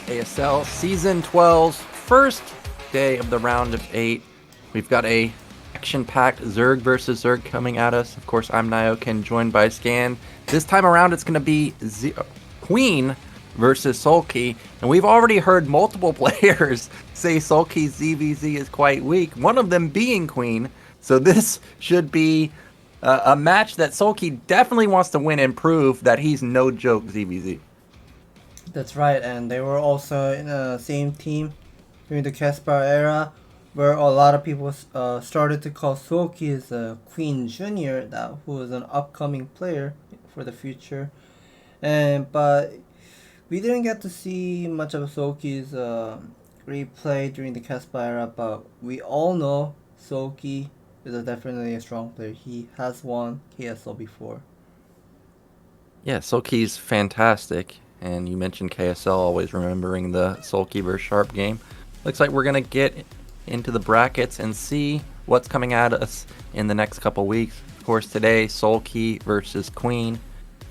ASL Season 12's first day of the round of 8. We've got a action-packed Zerg versus Zerg coming at us. Of course, I'm Nyoken, joined by Scan. This time around, it's going to be Queen versus Soulkey, and we've already heard multiple players say Soulkey's ZVZ is quite weak, one of them being Queen. So this should be a match that Soulkey definitely wants to win and prove that he's no joke ZVZ. That's right, and they were also in the same team during the Caspar era, where a lot of people started to call Soulkey as Queen Junior, who is an upcoming player for the future. But we didn't get to see much of Soulkey's replay during the Caspar era, but we all know Soulkey is definitely a strong player. He has won KSL before. Yeah, Soulkey's fantastic. And you mentioned KSL, always remembering the Soulkey vs Sharp game. Looks like we're going to get into the brackets and see what's coming at us in the next couple weeks. Of course, today, Soulkey versus Queen.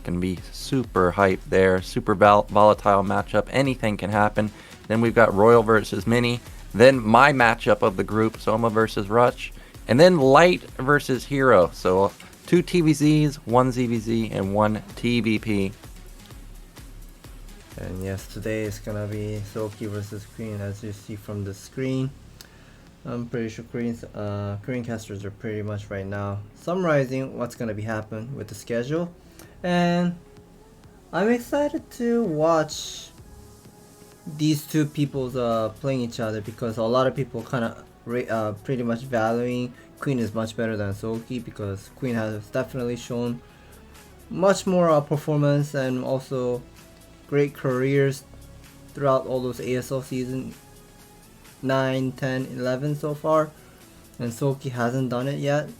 Going to be super hype there. Super volatile matchup. Anything can happen. Then we've got Royal versus Mini. Then my matchup of the group, Soma versus Rush. And then Light versus Hero. So 2 TVZs, 1 ZVZ, and 1 TVP. And yes, today is gonna be Soulkey versus Queen, as you see from the screen. I'm pretty sure Korean casters are pretty much right now summarizing what's gonna be happening with the schedule, and I'm excited to watch these two people playing each other, because a lot of people kind of pretty much valuing Queen is much better than Soulkey, because Queen has definitely shown much more performance and also great careers throughout all those ASL season 9, 10, 11 so far, and Soulkey hasn't done it yet.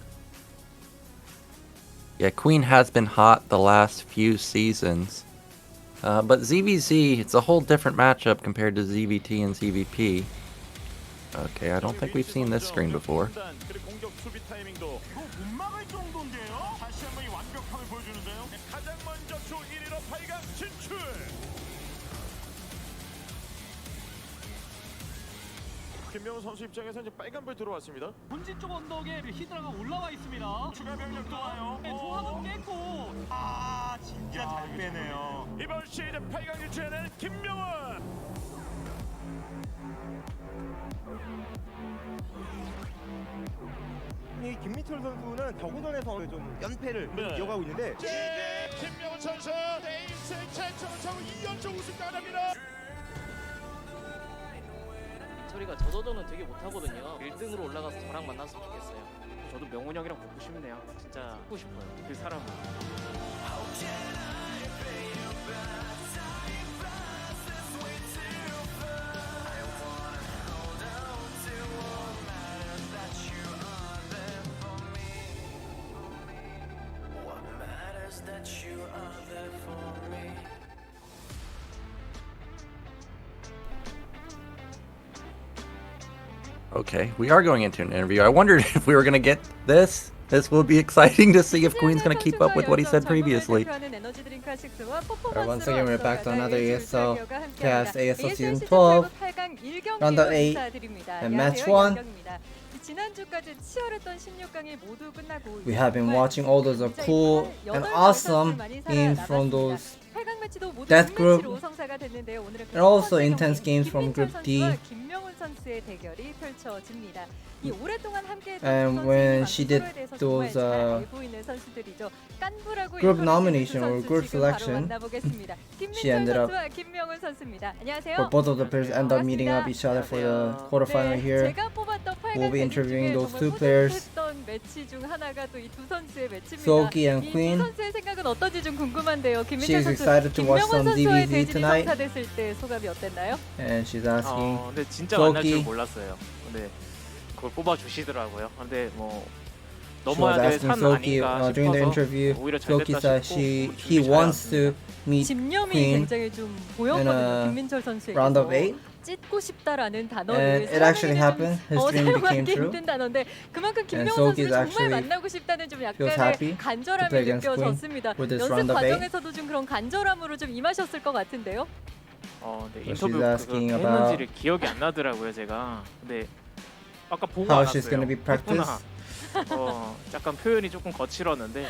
Yeah, Queen has been hot the last few seasons, but ZVZ, it's a whole different matchup compared to ZVT and ZVP. Okay, I don't think we've seen this screen before. 김명훈 선수 입장에서 이제 빨간불 들어왔습니다. 본진 쪽 언덕에 히드라가 올라와 있습니다. 추가 병력도 와요. 네, 조합은 깼고. 아, 진짜 잘 빼네요. 이번 시즌 8강 유치하는 김명훈. 이 김민철 선수는 더구전에서 좀 연패를 이어가고 있는데 김명훈 선수 에이스 최초로 총 2연속 우승 가능합니다. 소리가 저도는 되게 못하거든요. 1등으로 올라가서 저랑 만났으면 좋겠어요. 저도 명훈 형이랑 보고 싶네요. 진짜 보고 싶어요. 그 사람을. Okay, we are going into an interview. I wondered if we were going to get this. This will be exciting to see if Queen's going to keep up with what he said previously. Alright, once again we're back to another ASL Cast, ASL Season 12, Round of 8, and Match 1. We have been watching all those cool and awesome games from those Death Group, and also intense games from Group D. And when she did those group nomination or group selection, she ended up, or both of the players end up meeting up each other for the quarterfinal here. We'll be interviewing those two players, Soulkey and Queen. She's excited to watch some ZVZ tonight, and she's asking 근데 진짜 만날 줄 Soulkey. 몰랐어요. 근데 그걸 뽑아 주시더라고요. 근데 뭐 She was 넘어야 될 asking 산 Soulkey 아닌가 during the 싶어서 interview. 오히려 잘 Soulkey 됐다 said 싶고 he wants to meet 집념이 Queen 굉장히 좀 in 보였거든요. a 김민철 선수에게서. round of 8. 찢고 싶다라는 And 단어를 it actually happened. His dream became 사용하기 true. 힘든 단어인데 그만큼 김명훈 Soulkey is 선수를 actually 정말 만나고 싶다는 좀 feels happy 약간의 to 간절함이 play against Queen 느껴졌습니다. with this 연습 round of 8. 과정에서도 좀 그런 간절함으로 좀 임하셨을 것 같은데요. 네, So 인터뷰 she's asking 그렇게 about 했는지를 기억이 안 나더라고요 제가. 근데 아까 보고 how 알았어요. she's gonna be 했구나. practice. 약간 표현이 조금 거칠었는데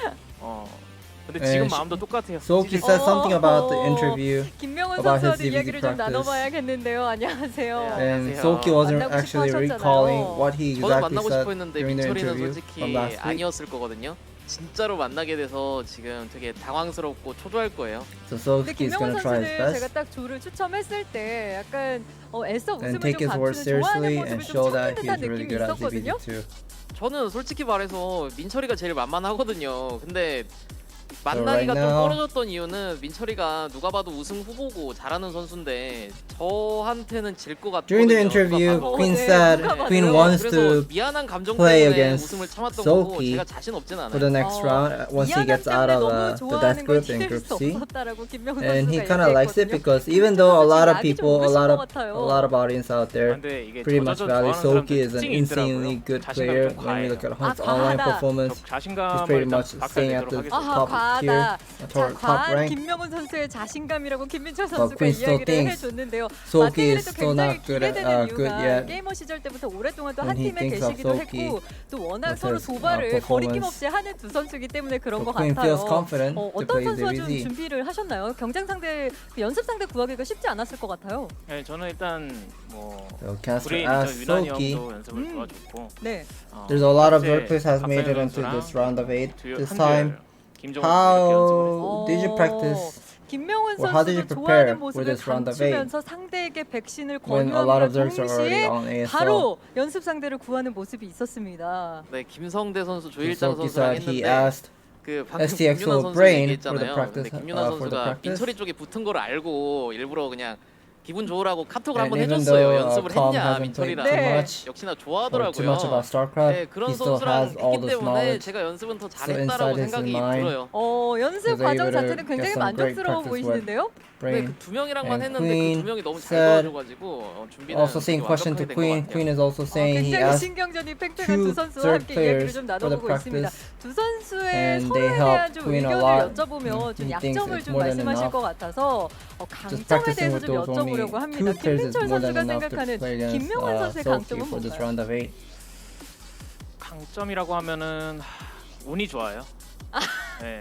근데 네, 지금 마음도 똑같아요. Soulkey 찢을 said 수 something about the 어. interview. 김명훈 about his 선수와도 DBZ 이야기를 좀 practice. 나눠봐야겠는데요. 안녕하세요. 네, And 안녕하세요. Soulkey wasn't 만나고 actually 싶어 recalling 하셨잖아요. what he 저는 exactly 만나고 said 싶어 했는데 during the 민철이는 interview 솔직히 from last week. 아니었을 거거든요. 진짜로 만나게 돼서 지금 되게 당황스럽고 초조할 거예요. So 근데 Soulkey is 김명훈 gonna try his 선수는 제가 best 딱 조를 추첨했을 때 약간 애써 웃음을 and take 좀 his words 감추는 좋아하는 seriously 모습을 and 좀 show 찾는 that he's 듯한 really 느낌이 good at 있었거든요. DBZ2. 저는 솔직히 말해서 민철이가 제일 만만하거든요. 근데 만나기가 right 좀 now- 떨어졌던 이유는 민철이가 누가 봐도 우승 후보고 잘하는 선수인데 저한테는 질 것 같거든요. During the interview, 누가 봐도. Queen 네, said 누가 봐도. Queen wants 그래서 to 미안한 감정 play 때문에 against 웃음을 참았던 거고 Soulkey 제가 자신 없진 for the 않아요. next round once he 미안함 gets out 때문에 of 너무 the 좋아하는 death 걸 group in 기댈 Group 수 C. 없었다라고 김명훈 And he 선수가 kind of likes it 얘기했거든요. because even though a lot of 약이 좀 people, a lot 모르신 것 같아요. of audience out there 근데 이게 pretty much 저저전 value 좋아하는 Soulkey 사람들 is an 특징이 insanely 있더라고요. good 자신감이 player. 좀 When you look at 과해요. Hunt's online 과하다. performance, he's 자신감을 pretty 일단 much staying at 박살내도록 the 하겠습니다. 아하, top tier, 과하다. 자, top 과한 rank. 김명훈 선수의 자신감이라고 김민철 But 선수가 Queen still 이야기를 thinks 해줬는데요. Soulkey 마태기를 is 또 still 굉장히 not good 기대되는 good 이유가 yet. 게이머 시절 때부터 오랫동안 또 한 When he 팀에 thinks of 계시기도 Soulkey 했고 또 워낙 with 서로 his, 도발을 performance. 거리낌 없이 하는 두 선수이기 때문에 그런 So 것 Queen 같아요. feels confident to 어떤 play 선수와 좀 DBZ. 준비를 하셨나요? 경쟁 상대, 연습 상대 구하기가 쉽지 않았을 것 같아요. 네, 저는 일단 뭐 So caster 브레인 asks 유난히 Soulkey. 형도 연습을 도와줬고 네. There's a lot of 현재 workplace has made it 박상현 into 선수랑 this round of 8. This 한두열, time, 김정은 이렇게 연습을 했어요. how did you practice 김명훈 Well, how did you 선수도 prepare 좋아하는 for 모습을 this round of 8? 감추면서 상대에게 백신을 when a lot 권유함과 of Zergs are already 동시에 on ASL? 바로 연습 상대를 구하는 모습이 있었습니다. 네, 김성대 선수, So 조일장 Soulkey 선수랑 said he 했는데 asked 그 방금 STX 김윤아 선수 brain for the 얘기했잖아요. practice, 근데 김윤아 for the 선수가 practice. 민철이 쪽에 붙은 걸 알고 일부러 그냥 기분 좋으라고 카톡을 And 한번 even 해줬어요. though 연습을 Calm 했냐 hasn't played 민철이랑. too 네. much 역시나 or too 좋아하더라고요. much about StarCraft, 네, 그런 he still 선수랑 has all 했기 this 때문에 knowledge. 제가 연습은 더 So 잘했다라고 inside his 생각이 mind, 들어요. 연습 was 과정 able to 자체는 get 굉장히 some great 만족스러워 practice 보이시는데요? 네, brain. 그 두 명이랑만 And 했는데 그 Queen 두 명이 너무 잘 said- 도와줘가지고 준비는 Also saying 되게 question to 완벽하게 된것 Queen. 같아요. Queen is also saying he 굉장히 asked 신경전이 팽팽한 two 두 선수와 third 함께 이야기를 players 좀 for the 나눠보고 있습니다. practice. 두 선수의 And 서로에 they 대한 helped 좀 Queen a 의견을 lot. 여쭤보면 좀 He thinks 약점을 it's 좀 more than 말씀하실 enough. 것 같아서 Just 강점에 practicing 대해서 with 좀 those only 여쭤보려고 합니다. two players is 김민철 more than 선수가 enough to 생각하는 play against 김명훈 선수의 Soulkey 강점은 for this 뭔가요? round of 8. 강점이라고 하면은 운이 좋아요. 네.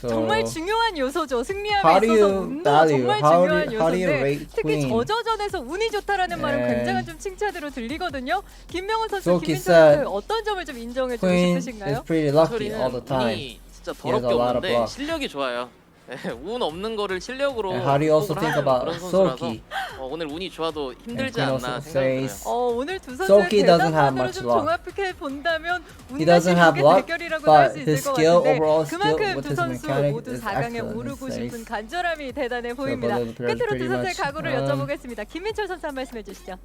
So 정말 중요한 요소죠. How 승리함에 do 있어서 you 운도 value? 정말 How do 중요한 you 요소인데 rate 특히 Queen? 저저전에서 운이 좋다라는 말은 And 굉장한 좀 칭찬으로 들리거든요. 김명훈 선수, Soulkey 김민철 said 선수 어떤 점을 좀 인정해주고 Queen is 싶으신가요? pretty lucky all 민철이는 the time. 운이 진짜 He has 더럽게 a lot of 없는데 luck. 실력이 좋아요. 네, 운 없는 거를 실력으로 And how do you also 극복을 think 하는 about 그런 선수라서 Soulkey? 오늘 운이 좋아도 힘들지 Queen 않나 also 생각이 says 들어요. 오늘 두 선수의 Soulkey doesn't have 대담만으로 much 좀 luck. 종합해 본다면 He 운과 doesn't have 실력의 luck, 대결이라고 할 수 but his 있을 것 skill, 같은데 overall skill 그만큼 with 두 his 선수 mechanic 모두 is 4강에 excellent, 오르고 he 싶은 says. 간절함이 대단해 보입니다. both of the players 끝으로 두 pretty 선수의 much, 각오를 여쭤보겠습니다. 김민철 선수 한 말씀 해주시죠.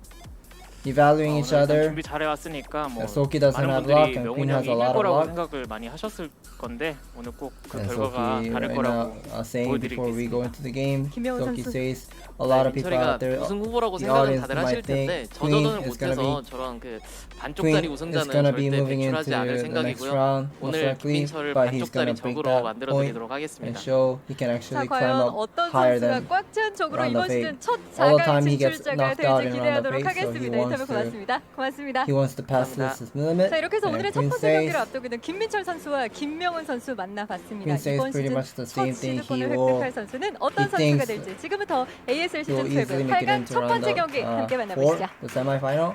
Evaluating each 오늘 일단 other. 준비 잘해왔으니까 뭐 Soulkey doesn't 많은 have luck 분들이 and Queen 명훈 has 형이 a 이길 lot of 거라고 luck. 생각을 많이 하셨을 건데 오늘 꼭 그 And 결과가 Soulkey 다를 right 거라고 now saying before we go 보여드리겠습니다. into the game, 김명훈 Soulkey 선수. says a lot of people out 민철이가 there. 우승 후보라고 the 생각은 audience 다들 might 하실 텐데 think Queen 저저전을 is gonna 못해서 be 저런 그 Queen 반쪽짜리 is 우승자는 gonna be 절대 moving into 배출하지 않을 the next 생각이고요. round most 오늘 likely, 김민철을 but he's 반쪽짜리 gonna break 적으로 that 만들어 point 드리도록 and 하겠습니다. show he can 자 actually climb 과연 up 어떤 higher 선수가 than 꽉 찬 적으로 round 이번 of 시즌 8. 첫 All the 4강 time he gets 진출자가 knocked out 될지 in round of 기대하도록 8, so he 하겠습니다. wants 인터뷰 to 고맙습니다. 고맙습니다. he wants to pass 감사합니다. this limit. 자 이렇게 해서 And 오늘의 첫 Queen 번째 says 경기를 앞두고 있는 김민철 선수와 김명훈 선수 만나봤습니다. Queen says 이번 pretty 시즌 much the 첫 same thing. 시드권을 He will- 획득할 선수는 어떤 he 선수가 thinks 될지 지금부터 ASL He will 시즌 12 easily make it 8강 into 첫 round 번째 of 경기 함께 4, 만나보시죠. the semi-final,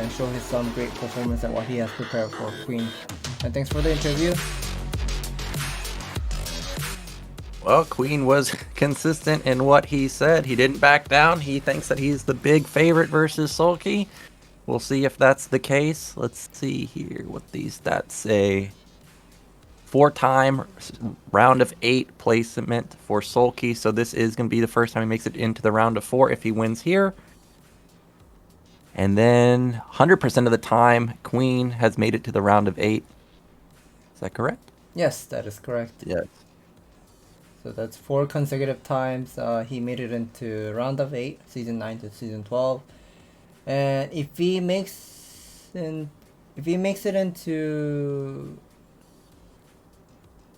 and show his some great performance and what he has prepared for Queen. And thanks for the interview. Well, Queen was consistent in what he said. He didn't back down. He thinks that he's the big favorite versus Soulkey. We'll see if that's the case. Let's see here what these stats say. 4-time round of 8 placement for Soulkey. So this is going to be the first time he makes it into the round of 4 if he wins here. And then 100% of the time, Queen has made it to the round of 8. Is that correct? Yes, that is correct. Yes. So that's 4 consecutive times he made it into round of 8, season 9 to season 12. And if he makes it into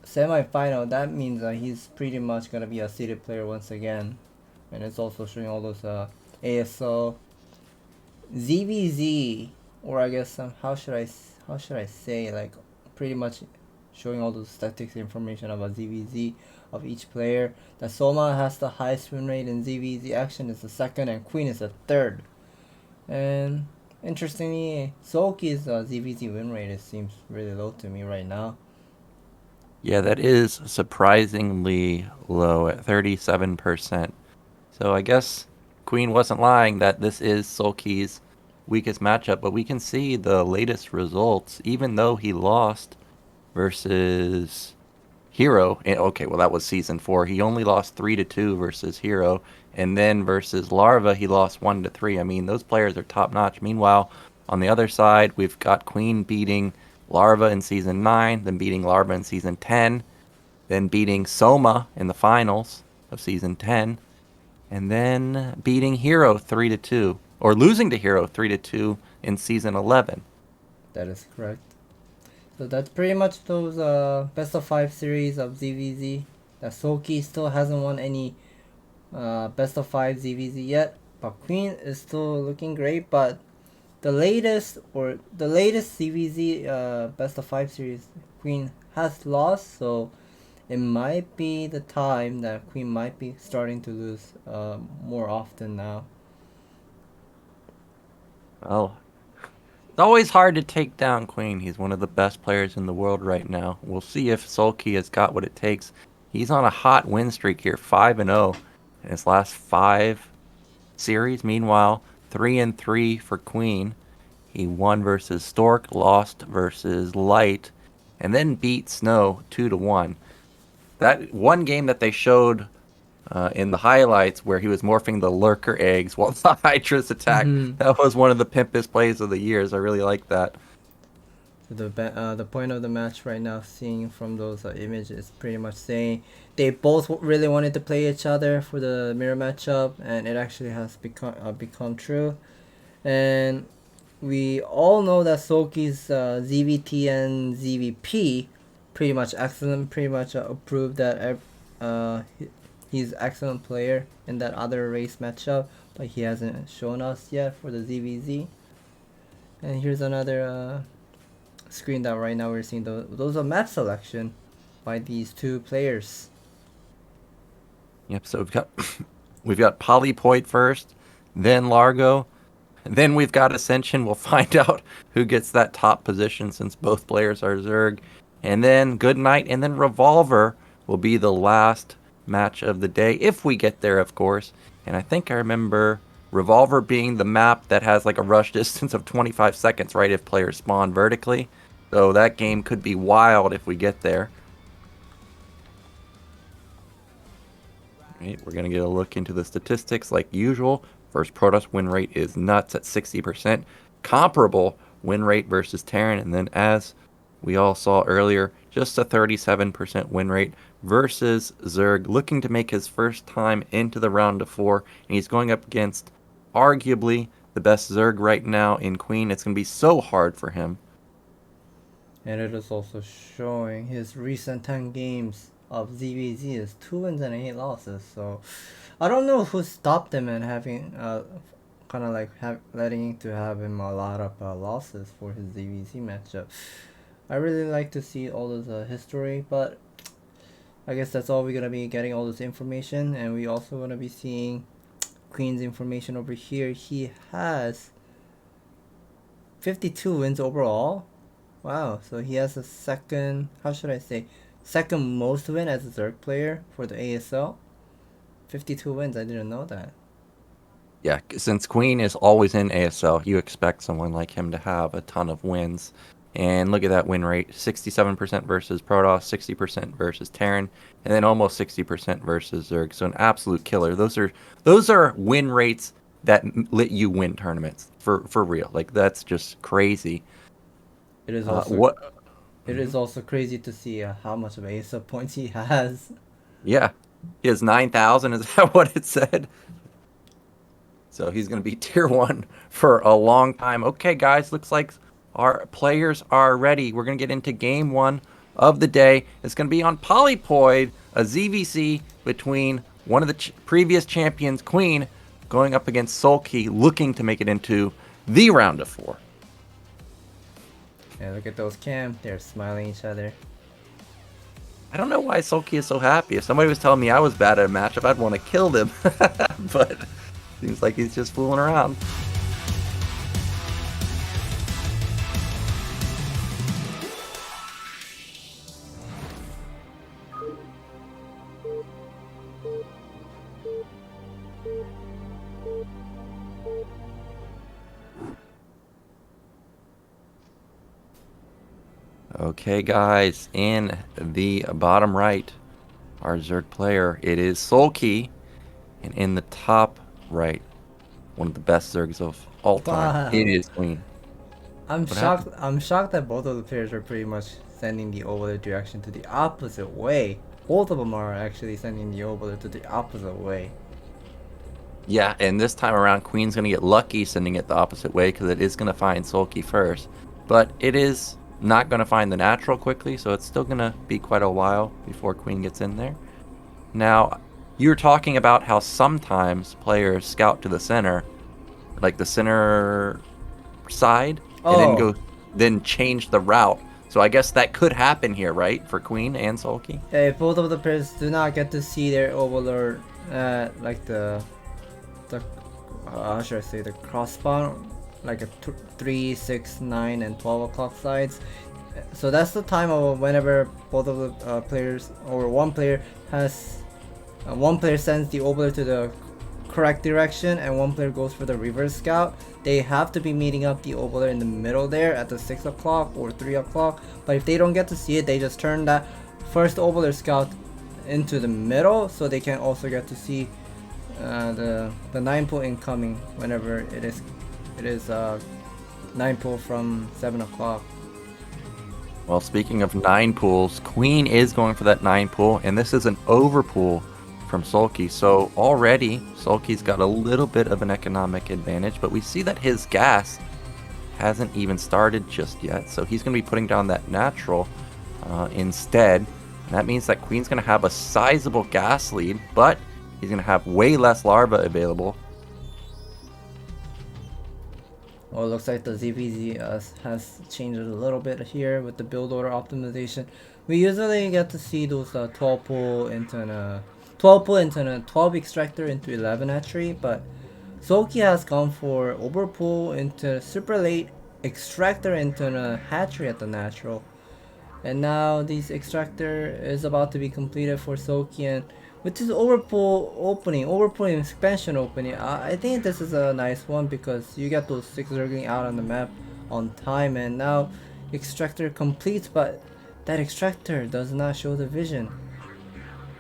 semi-final, that means he's pretty much gonna be a seeded player once again. and it's also showing all those ASL ZVZ, or I guess how should I say, like pretty much showing all those statistics information about ZVZ of each player. That Soma has the highest win rate in ZVZ action is the second, and Queen is the third. And interestingly, Soulkey's ZVZ win rate, it seems really low to me right now. Yeah, that is surprisingly low at 37%. So I guess Queen wasn't lying that this is Soulkey's weakest matchup, but we can see the latest results, even though he lost versus Hero. Okay, well that was season 4. He only lost 3-2 versus Hero, and then versus Larva he lost 1-3. I mean, those players are top notch. Meanwhile, on the other side, we've got Queen beating Larva in season 9, then beating Larva in season 10, then beating Soma in the finals of season 10, and then beating Hero 3-2, or losing to Hero 3-2 in season 11. That is correct. So that's pretty much those best of 5 series of ZVZ. That Soulkey still hasn't won any best of 5 ZVZ yet, but Queen is still looking great. But the latest ZVZ best of 5 series, Queen has lost, so it might be the time that Queen might be starting to lose more often now. Well, it's always hard to take down Queen. He's one of the best players in the world right now. We'll see if Soulkey has got what it takes. He's on a hot win streak here, 5-0 in his last 5 series. Meanwhile, 3-3 for Queen. He won versus Stork, lost versus Light, and then beat Snow 2-1. That one game that they showed in the highlights where he was morphing the lurker eggs while the Hydras attacked, that was one of the pimpest plays of the years. I really like that. The point of the match right now, seeing from those images, is pretty much saying they both really wanted to play each other for the mirror matchup, and it actually has become true. And we all know that Soulkey's ZVT and ZVP pretty much excellent, pretty much approved that he's excellent player in that other race matchup, but he hasn't shown us yet for the ZVZ. And here's another screen that right now we're seeing those are match selection by these two players. Yep, so we've got Polypoid first, then Largo, then we've got Ascension. We'll find out who gets that top position since both players are Zerg. And then Goodnight, and then Revolver will be the last match of the day, if we get there, of course. And I think I remember Revolver being the map that has like a rush distance of 25 seconds, right, if players spawn vertically. So that game could be wild if we get there. Right, we're going to get a look into the statistics like usual. First Protoss win rate is nuts at 60%. Comparable win rate versus Terran. And then as we all saw earlier, just a 37% win rate versus Zerg, looking to make his first time into the round of 4. And he's going up against arguably the best Zerg right now in Queen. It's going to be so hard for him. And it is also showing his recent 10 games of ZVZ is 2 wins and 8 losses. So I don't know who stopped him and having kind of like letting to have him a lot of losses for his ZVZ matchup. I really like to see all this history, but I guess that's all we're gonna be getting, all this information. And we also gonna be seeing Queen's information over here. He has 52 wins overall. Wow, so he has a second most win as a Zerg player for the ASL. 52 wins, I didn't know that. Yeah, since Queen is always in ASL, you expect someone like him to have a ton of wins. And look at that win rate, 67% versus Protoss, 60% versus Terran, and then almost 60% versus Zerg. So an absolute killer. Those are win rates that let you win tournaments for real. Like, that's just crazy. It is also It is also crazy to see how much of ASL points he has. Yeah, he has 9,000. Is that what it said? So he's going to be tier 1 for a long time. Okay, guys, looks like our players are ready. We're going to get into game 1 of the day. It's going to be on Polypoid, a ZVC between one of the previous champions, Queen, going up against Soulkey, looking to make it into the round of 4. Yeah, look at those cam. They're smiling each other. I don't know why Soulkey is so happy. If somebody was telling me I was bad at a matchup, I'd want to kill them. But seems like he's just fooling around. Okay, guys, in the bottom right, our Zerg player, it is Soulkey, and in the top right, one of the best Zergs of all time, Wow. it is Queen. I'm What shocked. happened? I'm shocked that both of the players are pretty much sending the overload direction to the opposite way. Both of them are actually sending the overload to the opposite way. Yeah, and this time around, Queen's going to get lucky sending it the opposite way because it is going to find Soulkey first. But it is not going to find the natural quickly, so it's still going to be quite a while before Queen gets in there. Now, you were talking about how sometimes players scout to the center, like the center side, and then change the route. So I guess that could happen here, right, for Queen and Soulkey? If both of the players do not get to see their overlord, like the how should I say, the cross spawn, like a 3, 6, 9, and 12 o'clock sides. So that's the time of whenever both of the players, or one player sends the overlord to the correct direction and one player goes for the reverse scout. They have to be meeting up the overlord in the middle there at the 6 o'clock or 3 o'clock. But if they don't get to see it, they just turn that first overlord scout into the middle so they can also get to see the 9 pool incoming whenever it is 9 pool from 7 o'clock. Well, speaking of 9 pools, Queen is going for that 9 pool, and this is an overpool from Soulkey. So already, Soulkey's got a little bit of an economic advantage, but we see that his gas hasn't even started just yet. So he's going to be putting down that natural instead. And that means that Queen's going to have a sizable gas lead, but he's going to have way less larva available. Well, it looks like the ZPZ has changed a little bit here with the build order optimization. We usually get to see those 12 pull into a 12 extractor into 11 hatchery, but Soulkey has gone for overpull into super late extractor into a hatchery at the natural. And now this extractor is about to be completed for Soulkey, and with this overpull expansion opening, I think this is a nice one because you get those 6 zergling out on the map on time, and now extractor completes, but that extractor does not show the vision.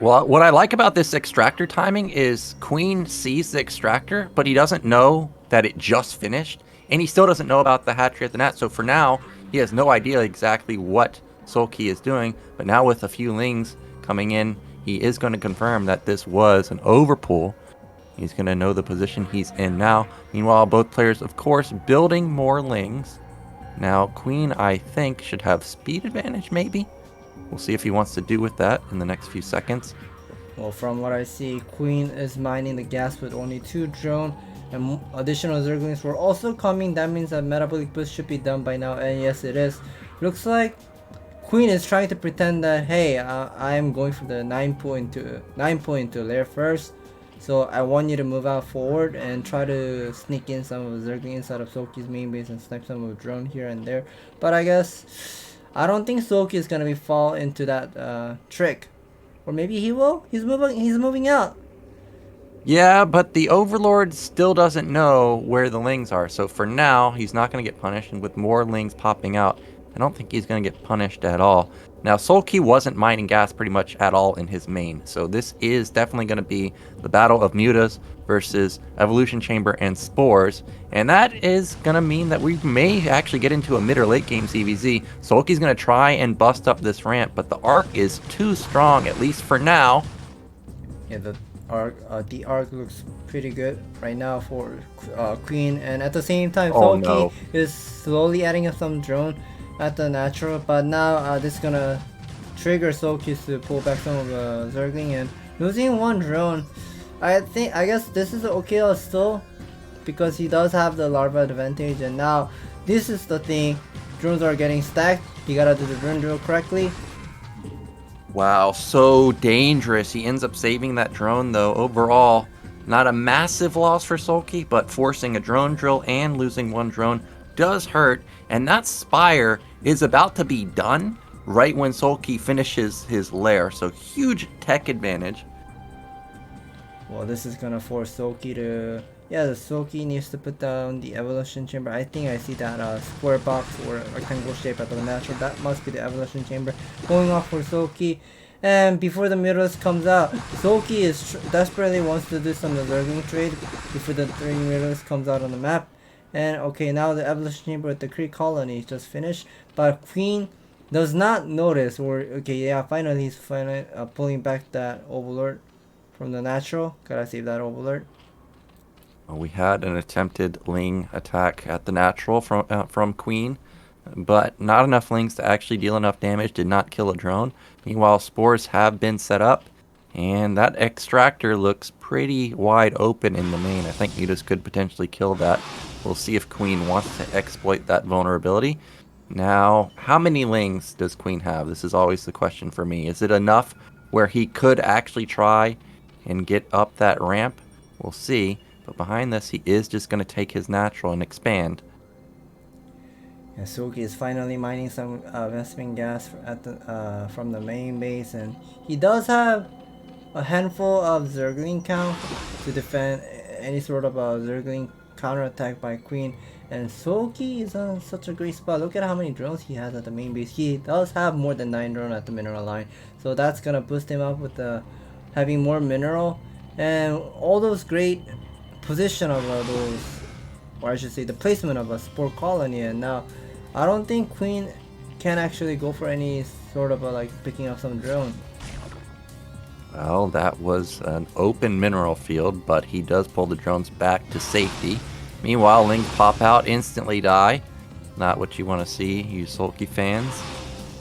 Well, what I like about this extractor timing is Queen sees the extractor, but he doesn't know that it just finished, and he still doesn't know about the hatchery at the net. So for now, he has no idea exactly what Soulkey is doing, but now with a few lings coming in, he is going to confirm that this was an overpull. He's going to know the position he's in now. Meanwhile, both players, of course, building more lings. Now, Queen, I think, should have speed advantage, maybe? We'll see if he wants to do with that in the next few seconds. Well, from what I see, Queen is mining the gas with only 2 drone, and additional zerglings were also coming. That means that metabolic boost should be done by now, and yes, it is. Looks like Queen is trying to pretend that, hey, I am going for the 9 point into lair first, so I want you to move out forward and try to sneak in some of the zergling inside of Soulkey's main base and snipe some of the drone here and there. But I don't think Soulkey is gonna fall into that trick, or maybe he will. He's moving out. Yeah, but the Overlord still doesn't know where the lings are, so for now, he's not going to get punished, and with more lings popping out, I don't think he's going to get punished at all. Now, Soulkey wasn't mining gas pretty much at all in his main, so this is definitely going to be the battle of mutas versus Evolution Chamber and Spores, and that is going to mean that we may actually get into a mid or late game CVZ. Soulkey's going to try and bust up this ramp, but the arc is too strong, at least for now. Yeah, the arc looks pretty good right now for Queen, and at the same time, Soulkey is slowly adding up some drone at the natural, but now this is gonna trigger Soulkey to pull back some of the zergling, and losing one drone. I guess this is okay still, because he does have the larva advantage, and now this is the thing. Drones are getting stacked. You gotta do the drone drill correctly. Wow, so dangerous. He ends up saving that drone though. Overall, not a massive loss for Soulkey, but forcing a drone drill and losing one drone does hurt. And that Spire is about to be done right when Soulkey finishes his lair. So huge tech advantage. Well, this is gonna force Soulkey to... Yeah, the Soulkey needs to put down the evolution chamber. I think I see that square box or rectangle shape at the natural. That must be the evolution chamber going off for Soulkey. And before the Mutalisk comes out, Soulkey is desperately wants to do some Zergling trade before the 3 Mutalisk comes out on the map. And okay, now the evolution chamber with the Kree colony is just finished, but Queen does not notice. Or okay, yeah, finally he's pulling back that Overlord from the natural. Gotta save that Overlord. We had an attempted Ling attack at the natural from Queen, but not enough Lings to actually deal enough damage. Did not kill a drone. Meanwhile, spores have been set up, and that extractor looks pretty wide open in the main. I think Mutas could potentially kill that. We'll see if Queen wants to exploit that vulnerability. Now, how many Lings does Queen have? This is always the question for me. Is it enough where he could actually try and get up that ramp? We'll see. But behind this, he is just going to take his natural and expand. Yeah, Soulkey is finally mining some Vespene gas at the, from the main base, and he does have a handful of Zergling count to defend any sort of Zergling counterattack by Queen. And Soulkey is on such a great spot. Look at how many drones he has at the main base. He does have more than 9 drones at the mineral line, so that's gonna boost him up with having more mineral and all those great position of those, or I should say the placement of a spore colony. And now I don't think Queen can actually go for any sort of like picking up some drone. Well, that was an open mineral field, but he does pull the drones back to safety. Meanwhile, Lings pop out, instantly die. Not what you want to see, you Soulkey fans.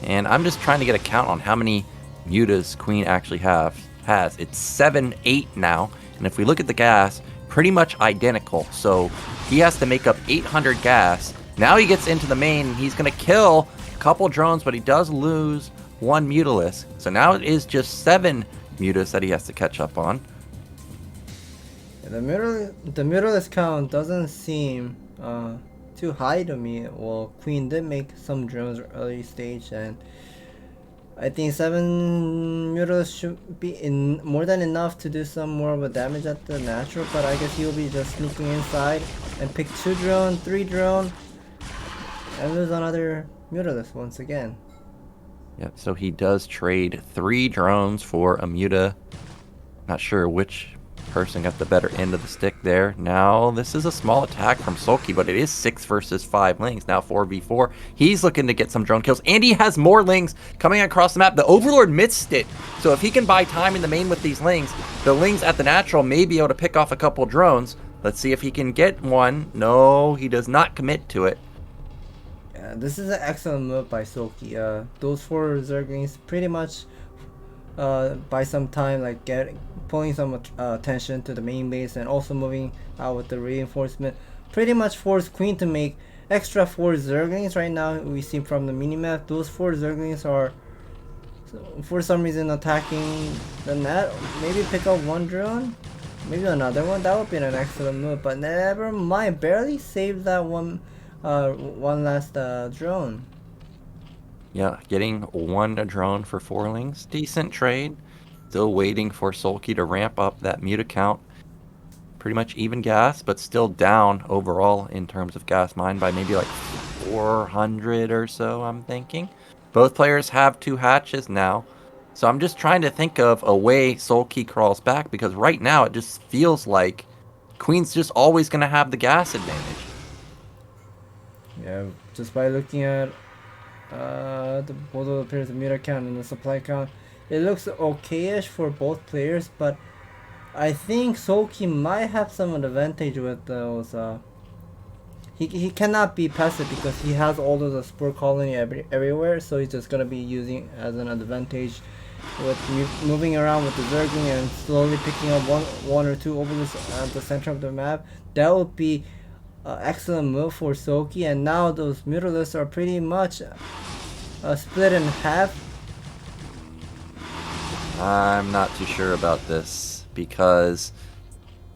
And I'm just trying to get a count on how many mutas Queen actually has. It's 7, 8 now, and if we look at the gas, pretty much identical. So he has to make up 800 gas. Now he gets into the main, and he's going to kill a couple drones, but he does lose one Mutalisk. So now it is just 7 Mutas that he has to catch up on. The Mutalisk count doesn't seem too high to me. Well, Queen did make some drones early stage, and I think 7 Mutalisk should be more than enough to do some more of a damage at the natural, but I guess he'll be just sneaking inside and pick 2 drone, 3 drone, and lose another Mutalisk once again. Yep, so he does trade 3 drones for a Muta. Not sure which person got the better end of the stick there. Now, this is a small attack from Soulkey, but it is 6 versus 5 Lings. Now 4v4. He's looking to get some drone kills, and he has more Lings coming across the map. The Overlord missed it, so if he can buy time in the main with these Lings, the Lings at the natural may be able to pick off a couple drones. Let's see if he can get one. No, he does not commit to it. This is an excellent move by Soulkey. Those 4 Zerglings pretty much by some time, like pulling some attention to the main base, and also moving out with the reinforcement, pretty much force Queen to make extra 4 Zerglings. Right now we see from the minimap, those 4 Zerglings are for some reason attacking the net. Maybe pick up 1 drone, maybe another one. That would be an excellent move, but never mind, barely saved that one last drone. Yeah, getting 1 drone for 4 Lings. Decent trade. Still waiting for Soulkey to ramp up that Muta count. Pretty much even gas, but still down overall in terms of gas mined by maybe like 400 or so, I'm thinking. Both players have 2 hatches now. So I'm just trying to think of a way Soulkey crawls back, because right now it just feels like Queen's just always going to have the gas advantage. Yeah, just by looking at both of the players' meter count and the supply count, it looks okay-ish for both players, but I think Soulkey might have some advantage with those. He cannot be passive because he has all of the spore colony everywhere, so he's just gonna be using as an advantage with moving around with the Zergling and slowly picking up one or two obelisks at the center of the map. That would be an excellent move for Soulkey, and now those Mutalisks are pretty much split in half. I'm not too sure about this because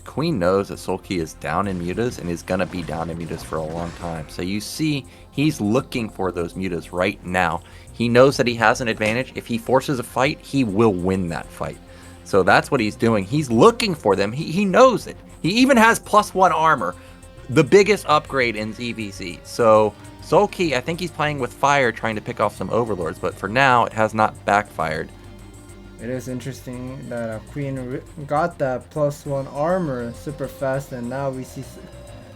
Queen knows that Soulkey is down in mutas and is going to be down in mutas for a long time. So you see he's looking for those mutas right now. He knows that he has an advantage. If he forces a fight, he will win that fight. So that's what he's doing. He's looking for them. He knows it. He even has +1 armor, the biggest upgrade in ZVZ. So Soulkey, I think he's playing with fire trying to pick off some overlords, but for now it has not backfired. It is interesting that Queen got that +1 armor super fast, and now we see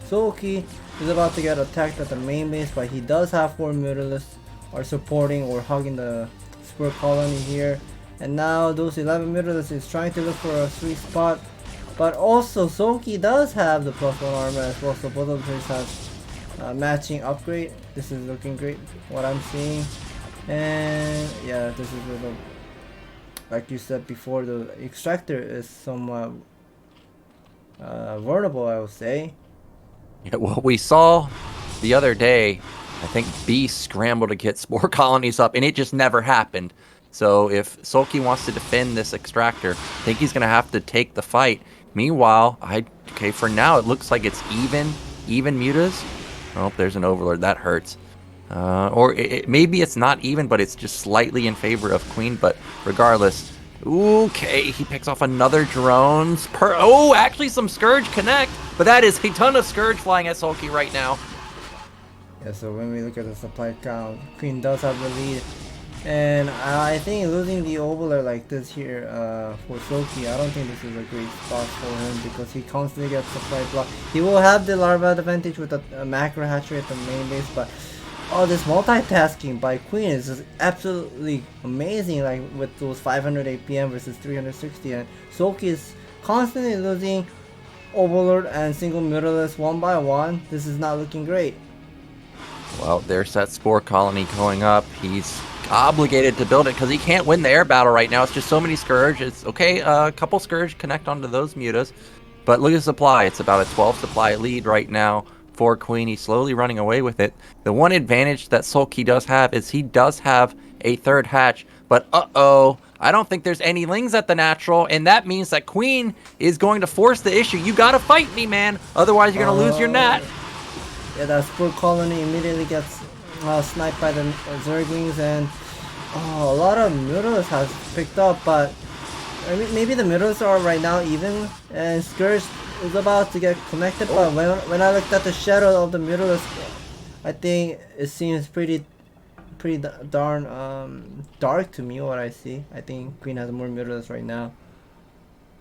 Soulkey is about to get attacked at the main base, but he does have 4 Mutalisks are supporting or hugging the Spur colony here. And now those 11 Mutalisks is trying to look for a sweet spot, but also Soulkey does have the +1 armor as well, so both of them have matching upgrade. This is looking great, what I'm seeing. And yeah, this is where the, like you said before, the extractor is somewhat vulnerable, I would say. Yeah, what we saw the other day, I think B scrambled to get spore colonies up, and it just never happened. So if Soulkey wants to defend this extractor, I think he's going to have to take the fight. Meanwhile, okay, for now it looks like it's even mutas. Oh, there's an overlord. That hurts. Or maybe it's not even, but it's just slightly in favor of Queen. But regardless, okay, he picks off another drones. Oh, actually some Scourge connect, but that is a ton of Scourge flying at Soulkey right now. Yeah, so when we look at the supply count, Queen does have the lead. And I think losing the Overlord like this here for Soulkey, I don't think this is a great spot for him because he constantly gets supply block. He will have the larva advantage with a macro hatchery at the main base, but oh, this multitasking by Queen is just absolutely amazing, like with those 500 APM versus 360, and Soulkey is constantly losing Overlord and single Mutalisks one by one. This is not looking great. Well, there's that Spore Colony going up. He's obligated to build it because he can't win the air battle right now. It's just so many Scourge. It's okay, a couple Scourge connect onto those mutas, but look at the supply. It's about a 12 supply lead right now for Queen. He's slowly running away with it. The one advantage that Soulkey does have is he does have a third hatch, but I don't think there's any lings at the natural, and that means that Queen is going to force the issue. You gotta fight me, man, otherwise you're gonna lose your nat. Yeah, that Spur Colony immediately gets sniped by the Zerglings, and a lot of Mutalisks has picked up, but I mean, maybe the Mutalisks are right now even, and Scourge is about to get connected, but when I looked at the shadow of the Mutalisk, I think it seems pretty darn dark to me what I see. I think Queen has more Mutalisks right now.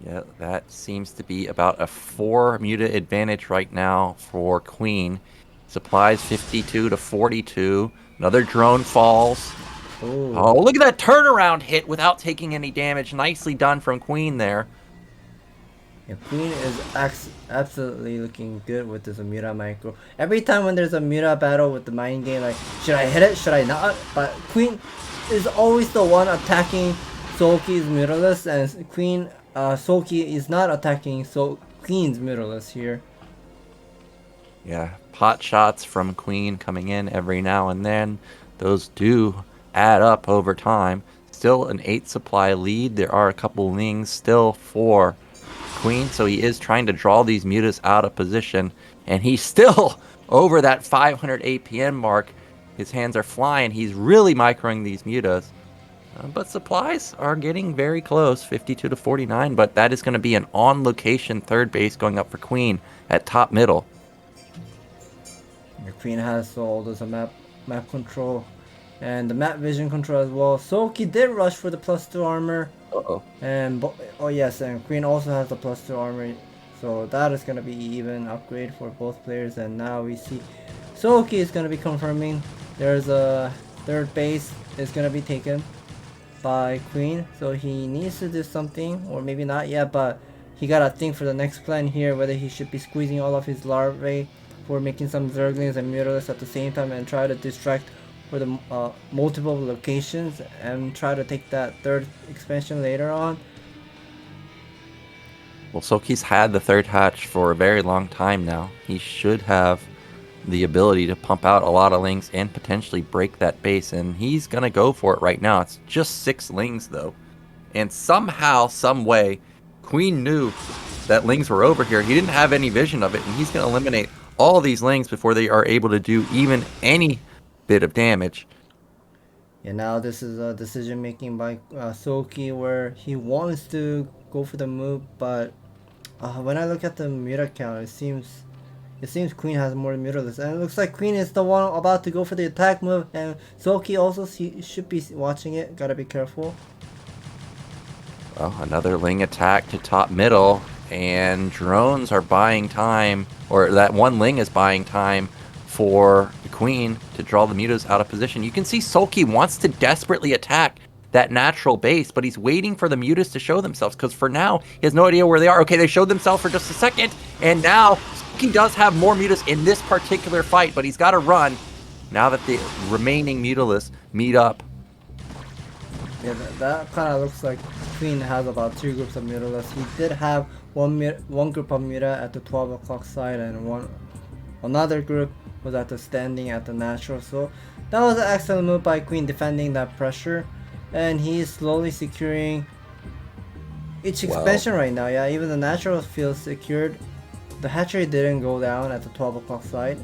Yeah, that seems to be about a 4 muta advantage right now for Queen. Supplies 52 to 42. Another drone falls. Ooh. Oh, look at that turnaround hit without taking any damage. Nicely done from Queen there. Yeah, Queen is absolutely looking good with this Muta micro. Every time when there's a Muta battle with the mind game, like, should I hit it? Should I not? But Queen is always the one attacking Soulkey's Mutalisks, and Soulkey is not attacking Queen's Mutalisks here. Yeah, pot shots from Queen coming in every now and then. Those do add up over time. Still an 8 supply lead. There are a couple lings still for Queen, so he is trying to draw these mutas out of position, and he's still over that 500 APM mark. His hands are flying. He's really microing these mutas. But supplies are getting very close, 52 to 49, but that is going to be an on-location third base going up for Queen at top middle. The Queen has all those map control and the map vision control as well. Soulkey did rush for the +2 armor. And yes, and Queen also has the +2 armor, so that is going to be even upgrade for both players. And now we see Soulkey is going to be confirming there's a third base is going to be taken by Queen, so he needs to do something, or maybe not yet, but he gotta think for the next plan here, whether he should be squeezing all of his larvae for making some Zerglings and Mutalisks at the same time and try to distract for the multiple locations and try to take that third expansion later on. Well, Soulkey's had the third hatch for a very long time now. He should have the ability to pump out a lot of lings and potentially break that base, and he's gonna go for it right now. It's just 6 lings though, and somehow, some way, Queen knew that lings were over here. He didn't have any vision of it, and he's gonna eliminate all these lings before they are able to do even any bit of damage. Yeah, now this is a decision making by Soulkey where he wants to go for the move, but when I look at the muta count, it seems Queen has more mutalists, and it looks like Queen is the one about to go for the attack move, and Soulkey also should be watching it. Gotta be careful. Well, another ling attack to top middle, and drones are buying time, or that one ling is buying time for the Queen to draw the mutas out of position. You can see Soulkey wants to desperately attack that natural base, but he's waiting for the mutas to show themselves, because for now, he has no idea where they are. Okay, they showed themselves for just a second, and now Soulkey does have more mutas in this particular fight, but he's got to run now that the remaining mutalists meet up. Yeah, that kind of looks like Queen has about 2 groups of mutalists. He did have one group of muta at the 12 o'clock side, and another group was at the standing at the natural. So that was an excellent move by Queen, defending that pressure, and he is slowly securing each expansion right now. Yeah, even the natural feels secured. The hatchery didn't go down at the 12 o'clock side.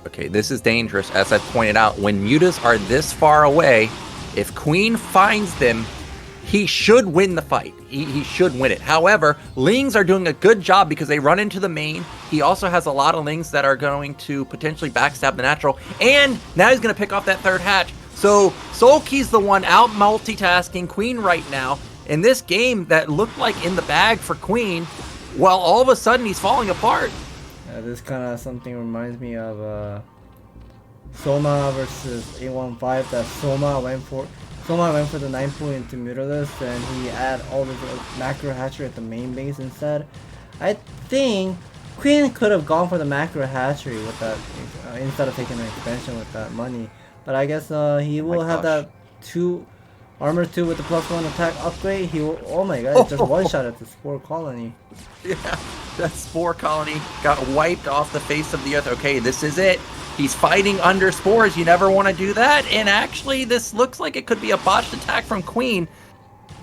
Okay, this is dangerous. As I pointed out, when mutas are this far away, if Queen finds them, he should win the fight. He should win it. However, lings are doing a good job because they run into the main. He also has a lot of lings that are going to potentially backstab the natural, and now he's going to pick off that third hatch. So Soulkey's the one out multitasking Queen right now. In this game that looked like in the bag for Queen, well, all of a sudden he's falling apart. This kind of something reminds me of Soma versus A15. That Soma went for the 9-point into Mutalist, and he had all the macro hatchery at the main base instead. I think Queen could have gone for the macro hatchery with that instead of taking an expansion with that money. But I guess he will have that armor 2 with the +1 attack upgrade. He will, oh my god, just one shot at the Spore Colony. Yeah, that Spore Colony got wiped off the face of the earth. Okay, this is it. He's fighting under spores. You never want to do that. And actually, this looks like it could be a botched attack from Queen.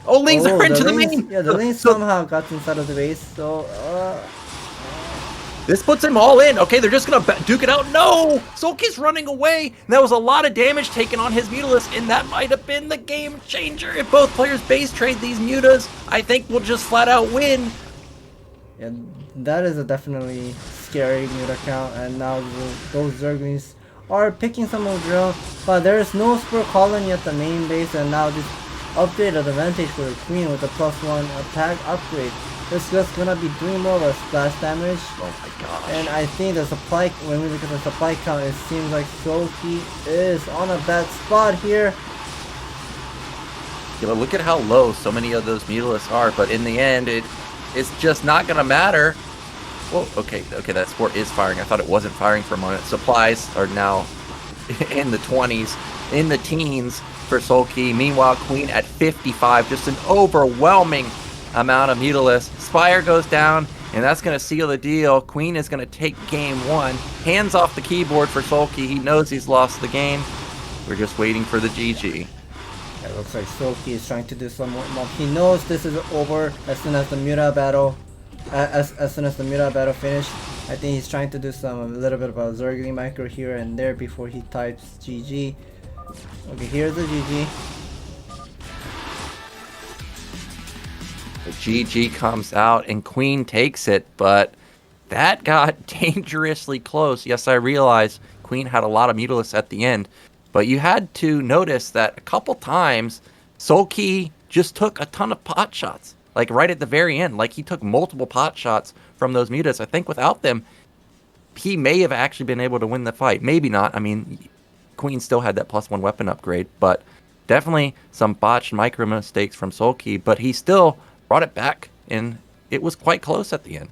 Oh, lings are into the main. Yeah, the lings somehow got inside of the base. So, this puts him all in. Okay, they're just going to duke it out. No! Soulkey's running away. And that was a lot of damage taken on his Mutalist, and that might have been the game changer. If both players base trade these Mutas, I think we'll just flat out win. Yeah, that is a definitely scary Muta count, and now those Zerglings are picking some of the drill, but there is no Spore Colony at the main base, and now this upgrade advantage for the Queen with the +1 attack upgrade. It's just gonna be doing more of a splash damage. Oh my gosh. And I think the supply, when we look at the supply count, it seems like Soulkey is on a bad spot here. You know, look at how low so many of those Mutalists are, but in the end, it's just not gonna matter. Well, okay, that Spore is firing. I thought it wasn't firing for a moment. Supplies are now in the 20s, in the teens for Soulkey. Meanwhile, Queen at 55, just an overwhelming amount of Mutalists. Spire goes down, and that's going to seal the deal. Queen is going to take game 1. Hands off the keyboard for Soulkey. He knows he's lost the game. We're just waiting for the GG. It looks like Soulkey is trying to do some more. He knows this is over as soon as the Muta battle. As soon as the Muta battle finished, I think he's trying to do a little bit of a Zergling micro here and there before he types GG. Okay, here's the GG. The GG comes out and Queen takes it, but that got dangerously close. Yes, I realize Queen had a lot of Mutalists at the end, but you had to notice that a couple times Soulkey just took a ton of pot shots. Like right at the very end, like he took multiple pot shots from those mutas. I think without them, he may have actually been able to win the fight. Maybe not. I mean, Queen still had that +1 weapon upgrade, but definitely some botched micro mistakes from Soulkey, but he still brought it back, and it was quite close at the end.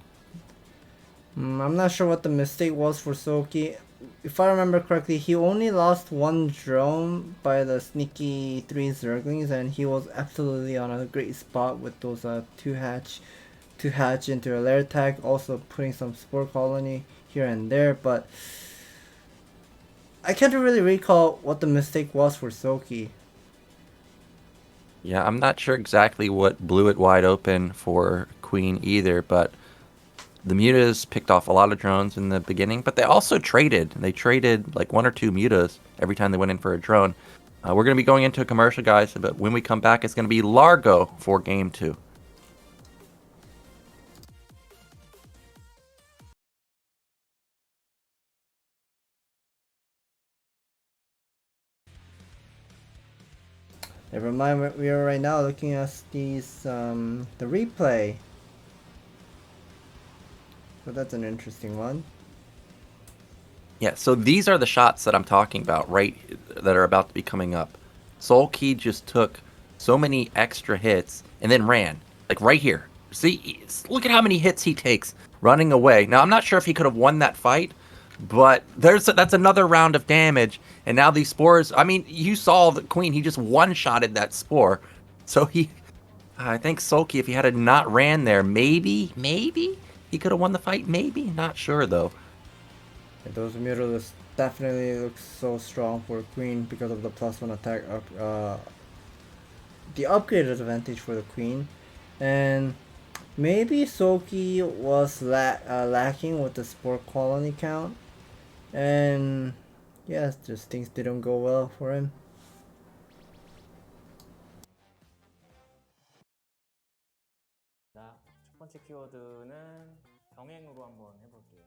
I'm not sure what the mistake was for Soulkey. if I remember correctly, he only lost one drone by the sneaky 3 Zerglings, and he was absolutely on a great spot with those two hatch into a lair tag, also putting some spore colony here and there. But I can't really recall what the mistake was for Soulkey. Yeah, I'm not sure exactly what blew it wide open for Queen either, but the mutas picked off a lot of drones in the beginning, but they also traded. They traded like 1 or 2 mutas every time they went in for a drone. We're going to be going into a commercial, guys, but when we come back, it's going to be Largo for Game 2. Never mind, we are right now looking at these the replay. So that's an interesting one. Yeah, so these are the shots that I'm talking about, right, that are about to be coming up. Soulkey just took so many extra hits and then ran, like right here. See, look at how many hits he takes running away. Now, I'm not sure if he could have won that fight, but that's another round of damage. And now these spores, I mean, you saw the Queen, he just one-shotted that spore. So I think Soulkey, if he had not ran there, maybe he could have won the fight, maybe. Not sure, though. And those murals definitely look so strong for Queen because of the +1 attack the upgraded advantage for the Queen. And maybe Soulkey was lacking with the spore colony count. And yes, just things didn't go well for him. 첫 번째 키워드는 병행으로 한번 해볼게요.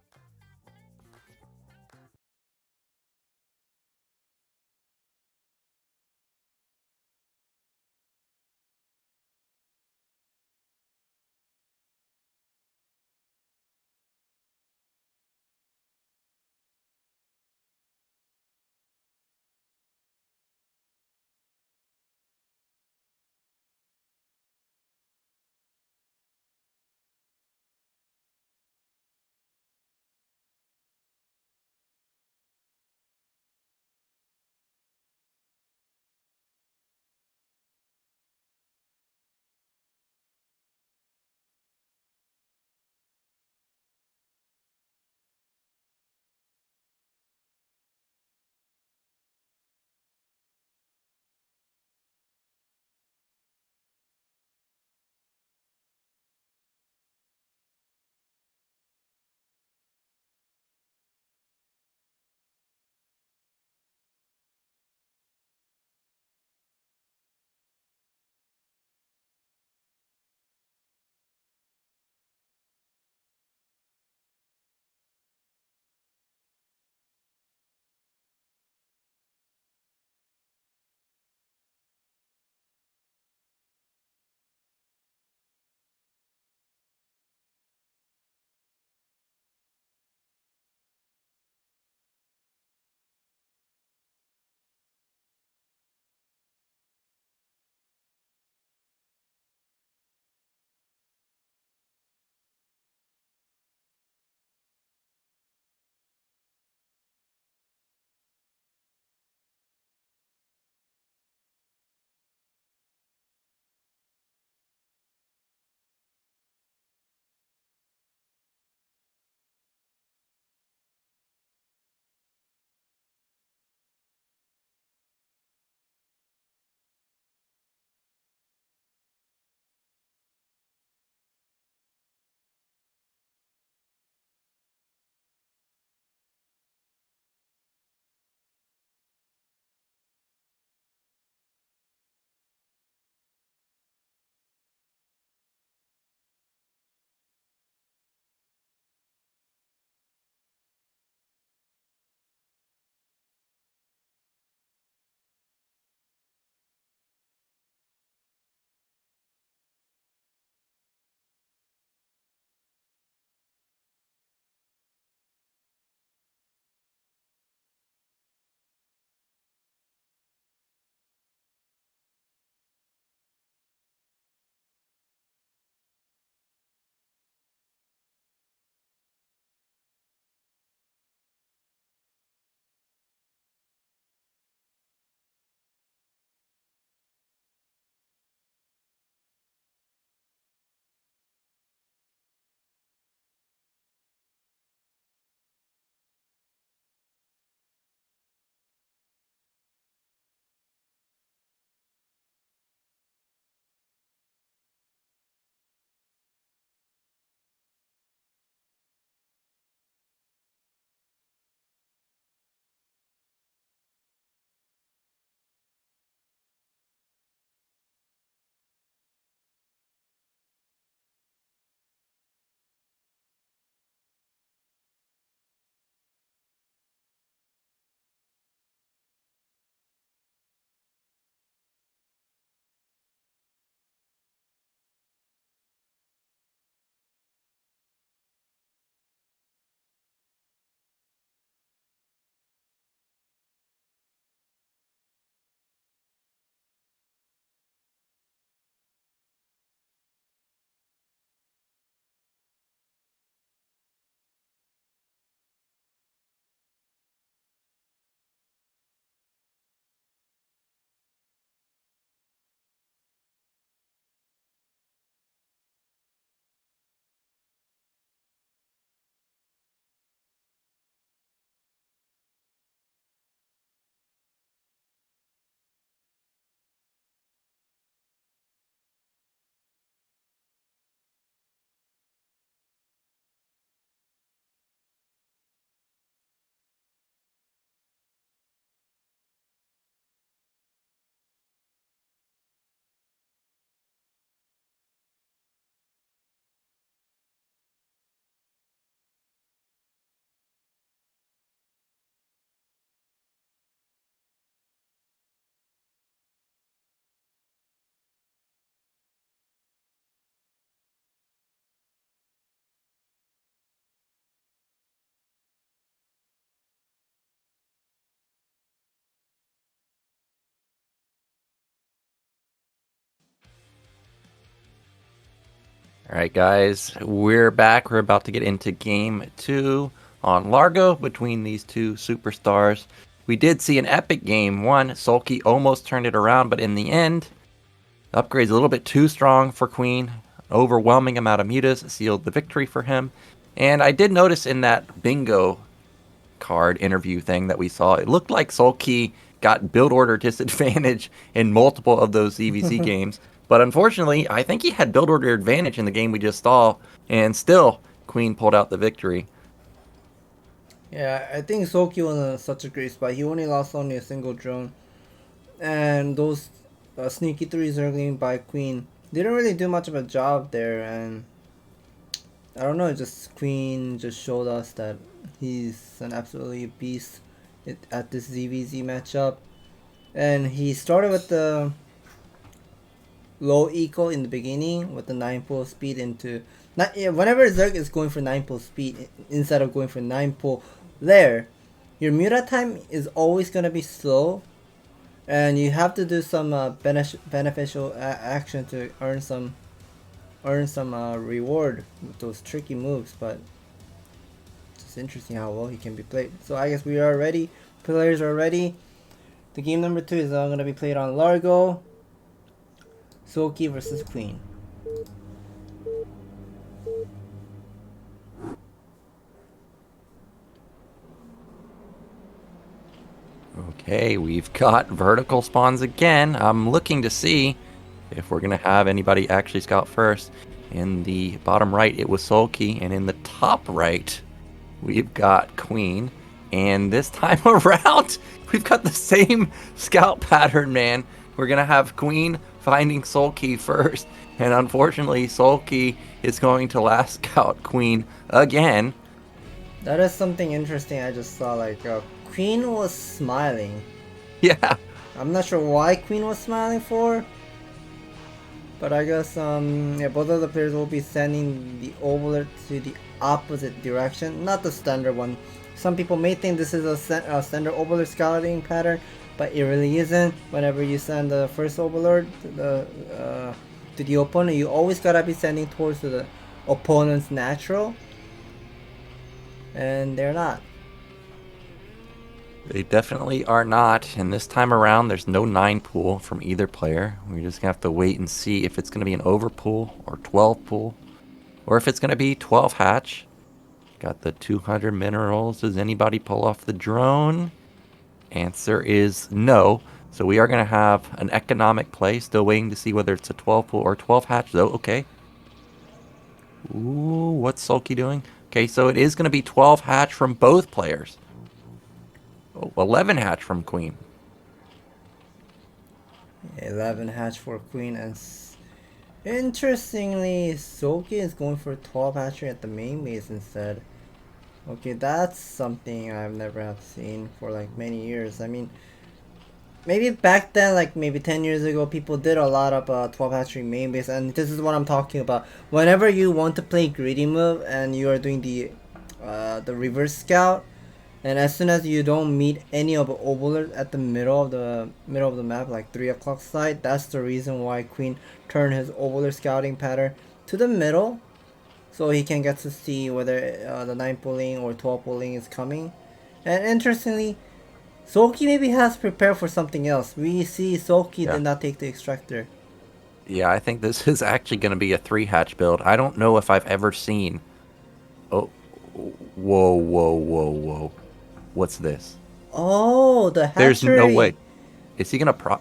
All right, guys, we're back. We're about to get into game 2 on Largo between these two superstars. We did see an epic game 1. Soulkey almost turned it around, but in the end, the upgrade's a little bit too strong for Queen. Overwhelming amount of mutas sealed the victory for him. And I did notice in that bingo card interview thing that we saw, it looked like Soulkey got build order disadvantage in multiple of those EVZ games. But unfortunately, I think he had build order advantage in the game we just saw, and still, Queen pulled out the victory. Yeah, I think Soulkey was in such a great spot. He only lost only a single drone. And those sneaky 3s early by Queen didn't really do much of a job there. And I don't know, just Queen just showed us that he's an absolutely beast at this ZVZ matchup. And he started with the low eco in the beginning with the 9 pull speed into whenever Zerg is going for 9 pull speed instead of going for 9 pull there, your muta time is always gonna be slow, and you have to do some beneficial action to earn some reward with those tricky moves. But it's interesting how well he can be played. So I guess we are ready. Players are ready. The game number 2 is gonna be played on Largo. Soulkey versus Queen. Okay, we've got vertical spawns again. I'm looking to see if we're going to have anybody actually scout first. In the bottom right, it was Soulkey, and in the top right, we've got Queen. And this time around, we've got the same scout pattern, man. We're going to have Queen finding Soulkey first, and unfortunately, Soulkey is going to last scout Queen again. That is something interesting I just saw. Like, Queen was smiling. Yeah. I'm not sure why Queen was smiling for, but I guess yeah, both of the players will be sending the overlord to the opposite direction, not the standard one. Some people may think this is a standard overlord scouting pattern, but it really isn't. Whenever you send the first overlord to the opponent, you always gotta be sending towards the opponent's natural, and they're not. They definitely are not, and this time around there's no 9 pool from either player. We're just going to have to wait and see if it's going to be an over pool or 12 pool, or if it's going to be 12 hatch. Got the 200 minerals. Does anybody pull off the drone? Answer is no. So we are going to have an economic play. Still waiting to see whether it's a 12 pool or 12 hatch though. Okay. Ooh, what's Soulkey doing? Okay, so it is going to be 12 hatch from both players. 11 hatch from Queen. 11 hatch for Queen, and interestingly, Soulkey is going for 12 hatchery at the main base instead. Okay, that's something I've never have seen for like many years. I mean, maybe back then, like maybe 10 years ago, people did a lot of 12 hatchery main base, and this is what I'm talking about. Whenever you want to play greedy move and you are doing the reverse scout, and as soon as you don't meet any of the overlords at the middle of the map, like 3 o'clock side, that's the reason why Queen turned his overlord scouting pattern to the middle, so he can get to see whether the 9 pulling or 12 pulling is coming. And interestingly, Soulkey maybe has prepared for something else. We see Soulkey did not take the extractor. Yeah, I think this is actually going to be a 3 hatch build. I don't know if I've ever seen... Oh, whoa, whoa, whoa, whoa. What's this? Oh, the hatchery. There's no way. Is he going to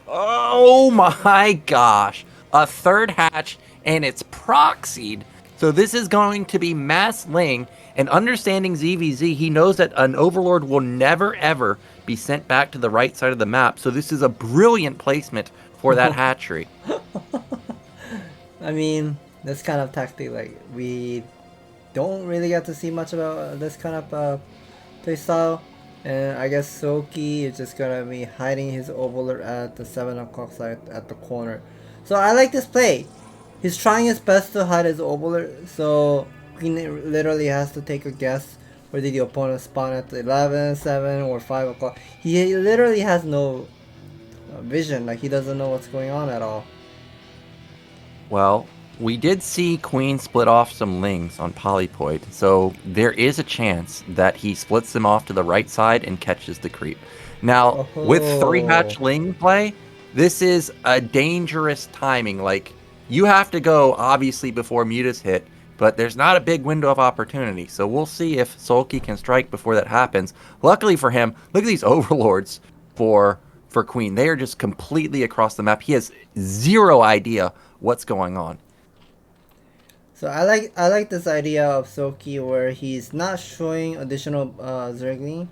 Oh my gosh. A 3rd hatch, and it's proxied. So this is going to be mass ling. And understanding ZVZ, he knows that an overlord will never ever be sent back to the right side of the map. So this is a brilliant placement for that hatchery. I mean, this kind of tactic, like, we don't really get to see much about this kind of playstyle. And I guess Soulkey is just gonna be hiding his overlord at the 7 o'clock side at the corner. So I like this play. He's trying his best to hide his overlord, so Queen literally has to take a guess whether the opponent spawn at 11, 7, or 5 o'clock. He literally has no vision, like he doesn't know what's going on at all. Well, We did see Queen split off some Lings on Polypoid, so there is a chance that he splits them off to the right side and catches the creep. Now, with 3-hatch Ling play, this is a dangerous timing. Like, you have to go, obviously, before Mutas hit, but there's not a big window of opportunity, so we'll see if Soulkey can strike before that happens. Luckily for him, look at these Overlords for Queen. They are just completely across the map. He has zero idea what's going on. So I like this idea of Soulkey where he's not showing additional Zergling,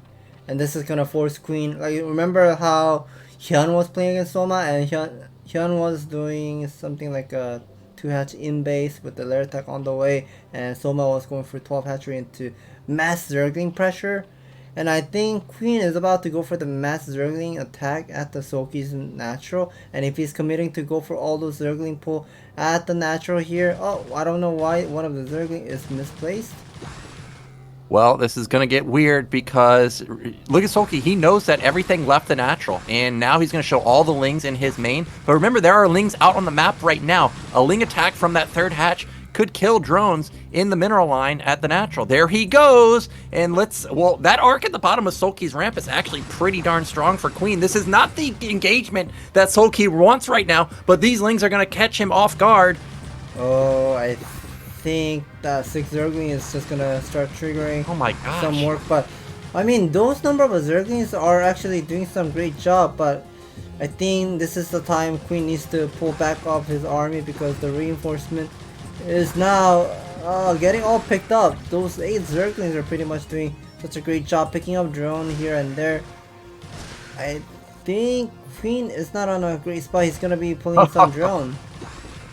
and this is gonna force Queen. Like, remember how Hyun was playing against Soma, and Hyun was doing something like a 2-hatch in base with the lair attack on the way, and Soma was going for 12 hatchery into mass Zergling pressure. And I think Queen is about to go for the mass Zergling attack at the Soulkey's natural. And if he's committing to go for all those Zergling pull at the natural here, oh, I don't know why one of the Zergling is misplaced. Well, this is going to get weird because look at Soulkey. He knows that everything left the natural, and now he's going to show all the Lings in his main. But remember, there are Lings out on the map right now. A Ling attack from that 3rd hatch could kill drones in the mineral line at the natural. There he goes, and well, that arc at the bottom of Soulkey's ramp is actually pretty darn strong for Queen. This is not the engagement that Soulkey wants right now, but these Lings are going to catch him off guard. Oh, I think that 6 Zergling is just going to start triggering some work, but I mean, those number of Zerglings are actually doing some great job, but I think this is the time Queen needs to pull back off his army because the reinforcement is now getting all picked up. Those 8 Zerglings are pretty much doing such a great job picking up drone here and there. I think Queen is not on a great spot. He's gonna be pulling some drone.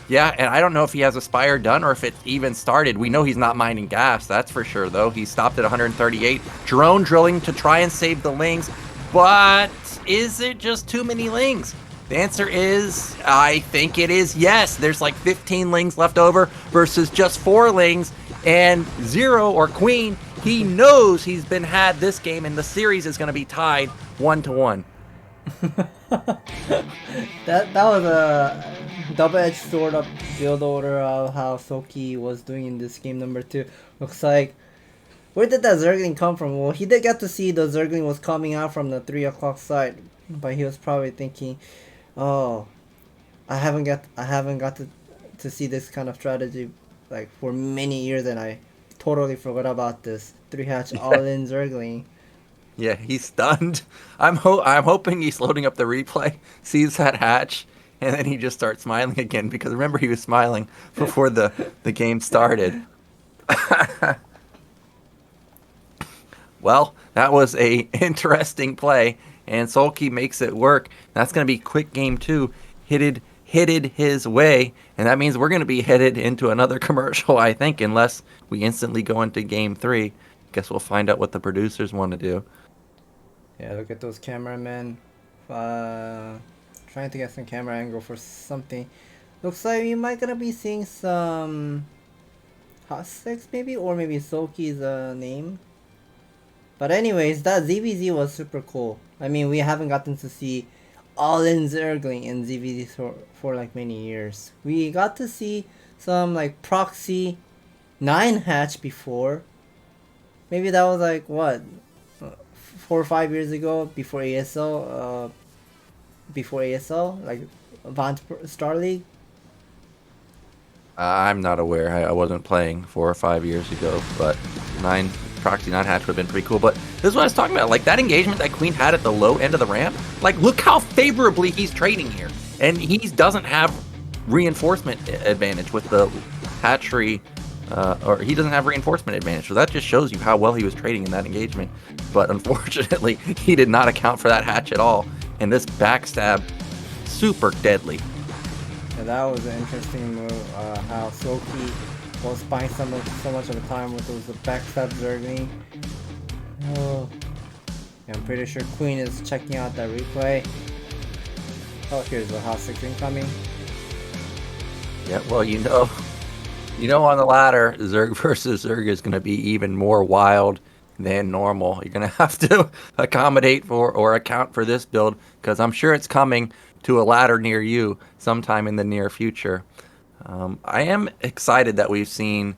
Yeah, and I don't know if he has a Spire done or if it even started. We know he's not mining gas, that's for sure, though. He stopped at 138. Drone drilling to try and save the Lings, but is it just too many Lings? The answer is, I think it is yes. There's like 15 Lings left over versus just 4 Lings, and Zero, or Queen, he knows he's been had this game, and the series is going to be tied 1-1. that was a double-edged sword of build order of how Soulkey was doing in this game number 2. Looks like, where did that Zergling come from? Well, he did get to see the Zergling was coming out from the 3 o'clock side, but he was probably thinking, oh, I haven't got to see this kind of strategy like for many years, and I totally forgot about this 3-hatch all-in Zergling. Yeah, he's stunned. I'm hoping he's loading up the replay, sees that hatch, and then he just starts smiling again, because remember, he was smiling before the game started. Well, that was a interesting play, and Soulkey makes it work. That's going to be quick game 2, headed his way, and that means we're going to be headed into another commercial, I think, unless we instantly go into game 3. Guess we'll find out what the producers want to do. Yeah, look at those cameramen trying to get some camera angle for something. Looks like we might gonna be seeing some hot sex maybe, or maybe Soulkey's name. But anyways, that ZVZ was super cool. I mean, we haven't gotten to see all-in Zergling in ZVZ for like many years. We got to see some like Proxy 9-hatch before. Maybe that was like, what, 4 or 5 years ago, before ASL, like Advanced Star League? I'm not aware. I wasn't playing 4 or 5 years ago, but Proxy 9 hatch would have been pretty cool. But this is what I was talking about. Like, that engagement that Queen had at the low end of the ramp, like, look how favorably he's trading here. And he doesn't have reinforcement advantage with the hatchery, or he doesn't have reinforcement advantage. So that just shows you how well he was trading in that engagement. But unfortunately, he did not account for that hatch at all. And this backstab, super deadly. Yeah, that was an interesting move, how Soulkey was buying so much of the time with those backstab Zergling. Oh, yeah, I'm pretty sure Queen is checking out that replay. Oh, here's the hot 6 incoming. Yeah, well, you know on the ladder, Zerg versus Zerg is going to be even more wild than normal. You're going to have to accommodate for or account for this build, because I'm sure it's coming to a ladder near you sometime in the near future. I am excited that we've seen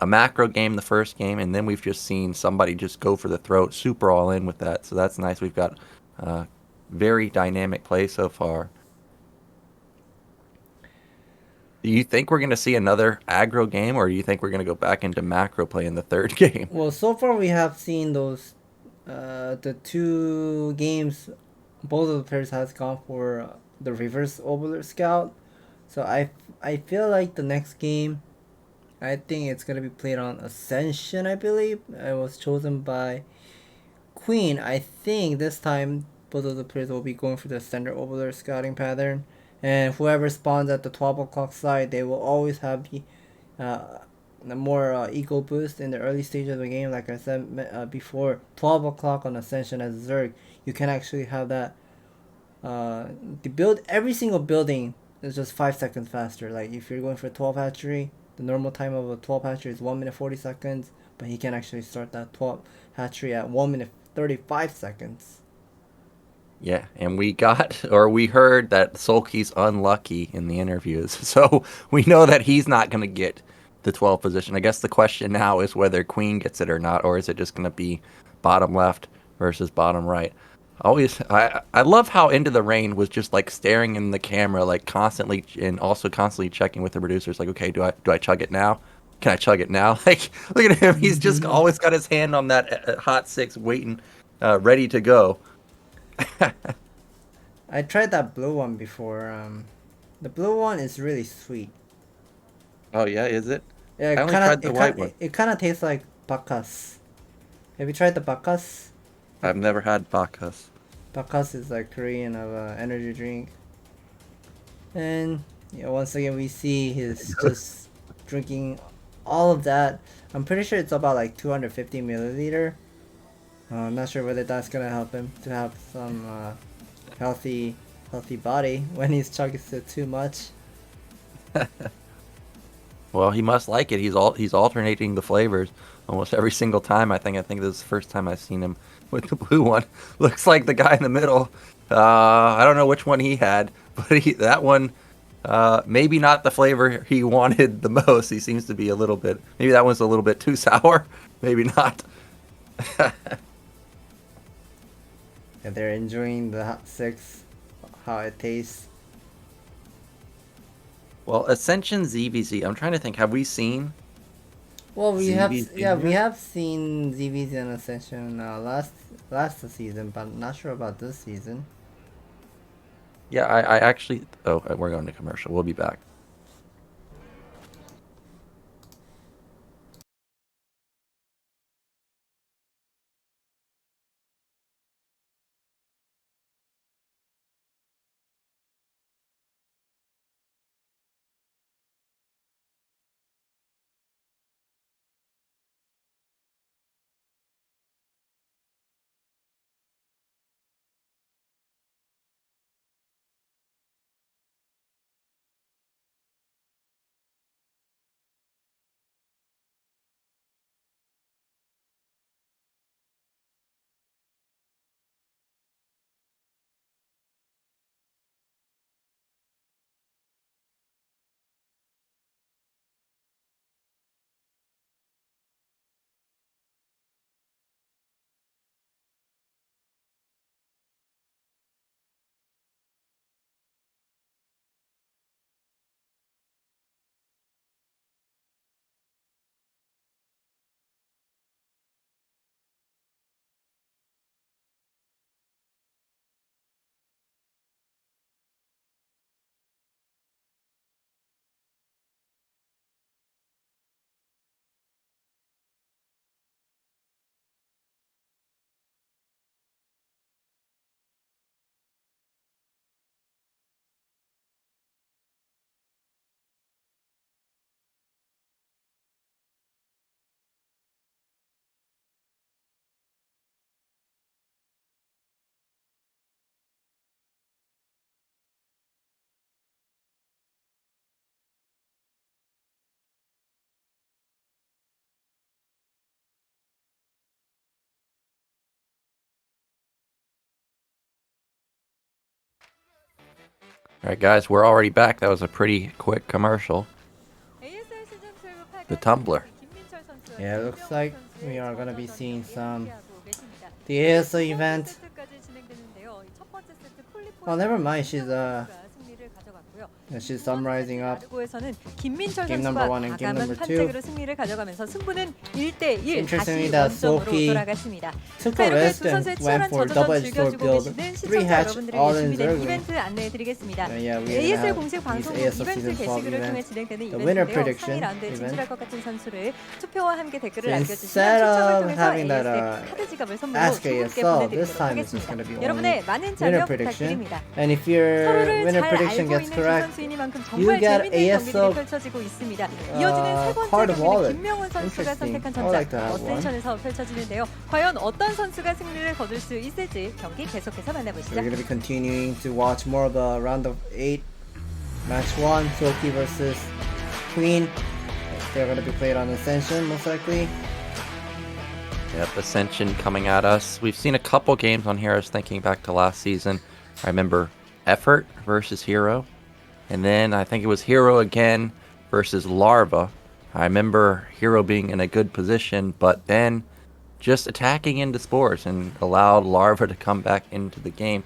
a macro game the first game, and then we've just seen somebody just go for the throat, super all in with that. So that's nice. We've got very dynamic play so far. Do you think we're going to see another aggro game, or do you think we're going to go back into macro play in the third game? Well, so far we have seen those, the two games, both of the players has gone for the reverse overlord scout. So I feel like the next game, I think it's gonna be played on Ascension. I believe it was chosen by Queen. I think this time both of the players will be going for the standard overlord scouting pattern, and whoever spawns at the 12 o'clock side, they will always have the more eco boost in the early stage of the game. Like I said before, 12 o'clock on Ascension as Zerg, you can actually have that. The build, every single building is just 5 seconds faster. Like if you're going for 12 hatchery, the normal time of a 12 hatchery is 1 minute 40 seconds, but he can actually start that 12 hatchery at 1 minute 35 seconds. Yeah, and we heard that Soulkey's unlucky in the interviews, so we know that he's not going to get the 12th position. I guess the question now is whether Queen gets it or not, or is it just going to be bottom left versus bottom right? I love how Into the Rain was just like staring in the camera, like constantly, and also constantly checking with the producers, like, okay, do I chug it now? Can I chug it now? Like, look at him, he's just always got his hand on that hot six, waiting, ready to go. I tried that blue one before. The blue one is really sweet. Oh yeah, is it? Yeah, I only tried the white one. It kind of tastes like bacchus. Have you tried the bacchus? I've never had bacchus. Bacchus is like Korean of energy drink. And yeah, once again we see he's just drinking all of that. I'm pretty sure it's about like 250 milliliter. I'm not sure whether that's gonna help him to have some healthy body when he's chugging it too much. Well, he must like it. He's alternating the flavors almost every single time. I think this is the first time I've seen him with the blue one. Looks like the guy in the middle. I don't know which one he had, but that one maybe not the flavor he wanted the most. He seems to be a little bit. Maybe that one's a little bit too sour. Maybe not. And they're enjoying the hot six, how it tastes. Well, Ascension ZVZ. I'm trying to think. Have we seen? Well, we ZVZ we yet? have seen ZVZ and Ascension last season, but not sure about this season. Yeah, I actually. Oh, we're going to commercial. We'll be back. All right, guys, we're already back. That was a pretty quick commercial. The tumbler. Yeah, it looks like we are gonna be seeing some the ASL event. Oh, never mind. She's summarizing up game number 1 and game number 2. Interestingly, that Soulkey took a rest and went for double-edged sword build, 3 hatch all in early. Yeah, we're gonna have these ASL Season 12 events, the winner prediction event. So instead of having that Ask ASL, this time it's just gonna be only winner prediction. And if your winner prediction gets correct, you get ASL card wallet. Interesting. I would like to have one. 어센션에서 펼쳐지는데요. 과연 어떤 선수가 승리를 거둘 수 있을지 경기 계속해서 만나보시죠. We're gonna be continuing to watch more of the round of 8, match 1, Soulkey versus Queen. They're gonna be played on Ascension most likely. Yep, Ascension coming at us. We've seen a couple games on here. I was thinking back to last season. I remember Effort versus Hero. And then I think it was Hero again versus Larva. I remember Hero being in a good position, but then just attacking into Spores and allowed Larva to come back into the game.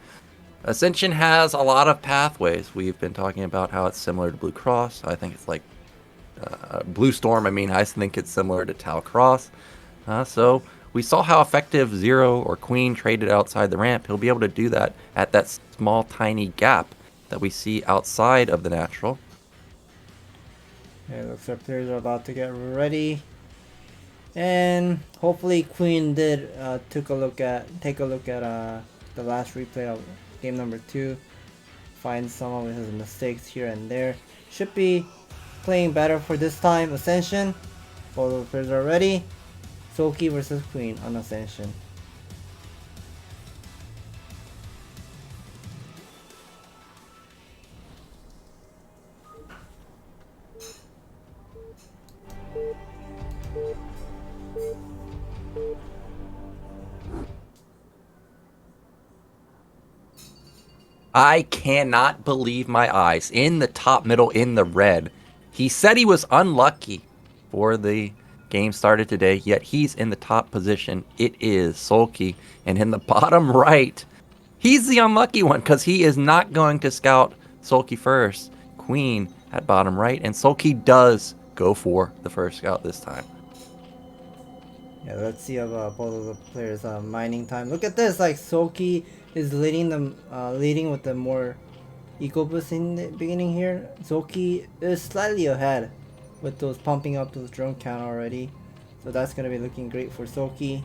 Ascension has a lot of pathways. We've been talking about how it's similar to Blue Cross. I think it's like Blue Storm. I think it's similar to Tau Cross. So we saw how effective Zero or Queen traded outside the ramp. He'll be able to do that at that small, tiny gap that we see outside of the natural. Yeah, looks like players are about to get ready, and hopefully Queen did take a look at the last replay of game number 2, find some of his mistakes here and there. Should be playing better for this time. Ascension, both of the players are ready. Soulkey versus Queen on Ascension. I cannot believe my eyes. In the top middle, in the red. He said he was unlucky for the game started today, yet he's in the top position. It is Soulkey. And in the bottom right, he's the unlucky one because he is not going to scout Soulkey first. Queen at bottom right, and Soulkey does go for the first scout this time. Yeah, let's see about both of the players' mining time. Look at this, like Soulkey is leading with the more eco boost in the beginning here. Soulkey is slightly ahead with those pumping up those drone count already, so that's gonna be looking great for Soulkey.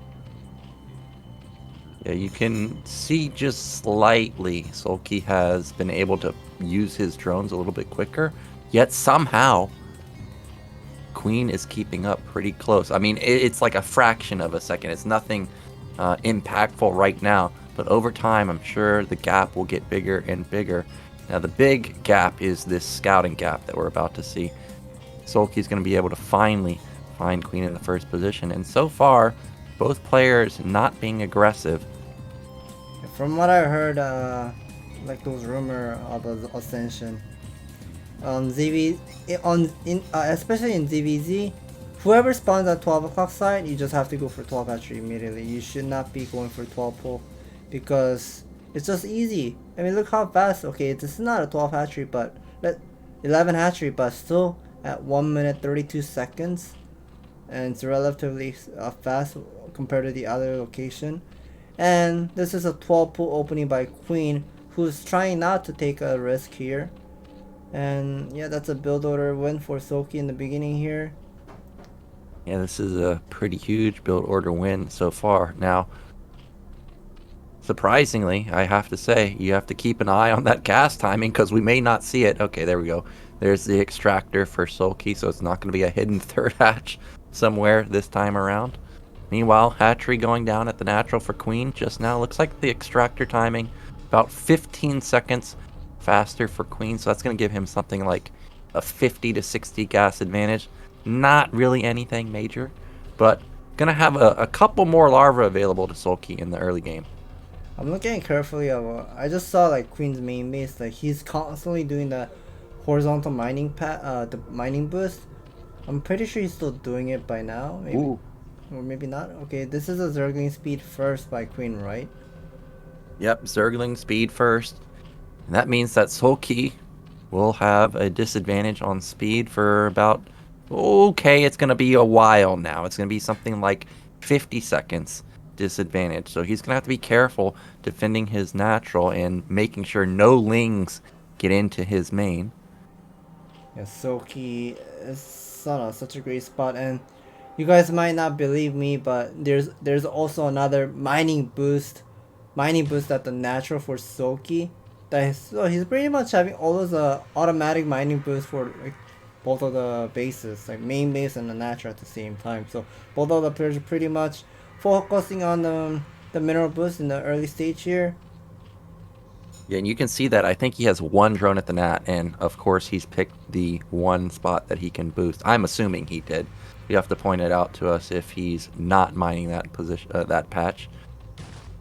Yeah, you can see just slightly Soulkey has been able to use his drones a little bit quicker, yet somehow Queen is keeping up pretty close. It's like a fraction of a second. It's nothing impactful right now, but over time I'm sure the gap will get bigger and bigger. Now the big gap is this scouting gap that we're about to see. Soulkey's going to be able to finally find Queen in the first position, and so far both players not being aggressive. From what I heard, like those rumor of Ascension, especially in ZVZ, whoever spawns at 12 o'clock side, you just have to go for 12 hatchery immediately. You should not be going for 12 pull because it's just easy. Look how fast. Okay, this is not a 12 hatchery, but 11 hatchery, but still at 1 minute 32 seconds, and it's relatively fast compared to the other location. And this is a 12 pull opening by Queen, who's trying not to take a risk here. And yeah, that's a build order win for Soulkey in the beginning here. Yeah, this is a pretty huge build order win so far. Now, surprisingly, I have to say, you have to keep an eye on that cast timing because we may not see it. Okay, there we go. There's the extractor for Soulkey, so it's not going to be a hidden third hatch somewhere this time around. Meanwhile, hatchery going down at the natural for Queen just now. Looks like the extractor timing about 15 seconds faster for Queen, so that's going to give him something like a 50 to 60 gas advantage. Not really anything major, but going to have a couple more larvae available to Soulkey in the early game. I'm looking carefully at I just saw like Queen's main base, like he's constantly doing the horizontal mining the mining boost, I'm pretty sure he's still doing it by now. Maybe. Ooh. Or maybe not. Okay, this is a Zergling speed first by Queen, right? Yep, Zergling speed first. And that means that Soulkey will have a disadvantage on speed for about, okay, it's going to be a while now. It's going to be something like 50 seconds disadvantage. So he's going to have to be careful defending his natural and making sure no lings get into his main. Yeah, Soulkey is such a great spot, and you guys might not believe me, but there's also another mining boost at the natural for Soulkey. So he's pretty much having all those automatic mining boosts for like both of the bases, like main base and the natural at the same time. So both of the players are pretty much focusing on the mineral boost in the early stage here. Yeah, and you can see that I think he has one drone at the nat, and of course he's picked the one spot that he can boost. I'm assuming he did. You have to point it out to us if he's not mining that position, that patch.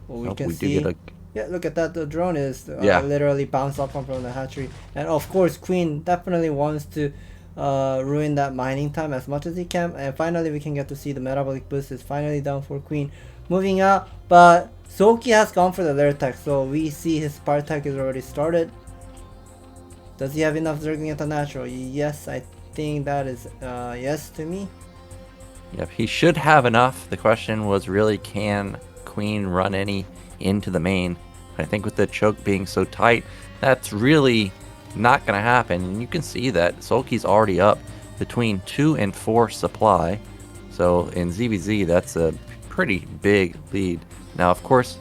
Well, we Oh, can we do see. get a Yeah, look at that. The drone is Yeah. literally bounced up from the hatchery, and of course, Queen definitely wants to ruin that mining time as much as he can. And finally, we can get to see the metabolic boost is finally down for Queen, moving out. But Soulkey has gone for the lair tech, so we see his spark tech is already started. Does he have enough Zergling at the natural? Yes, I think that is yes to me. Yep, he should have enough. The question was really, can Queen run any into the main? I think with the choke being so tight, that's really not going to happen. And you can see that Soulkey's already up between 2 and 4 supply. So in ZVZ, that's a pretty big lead. Now, of course,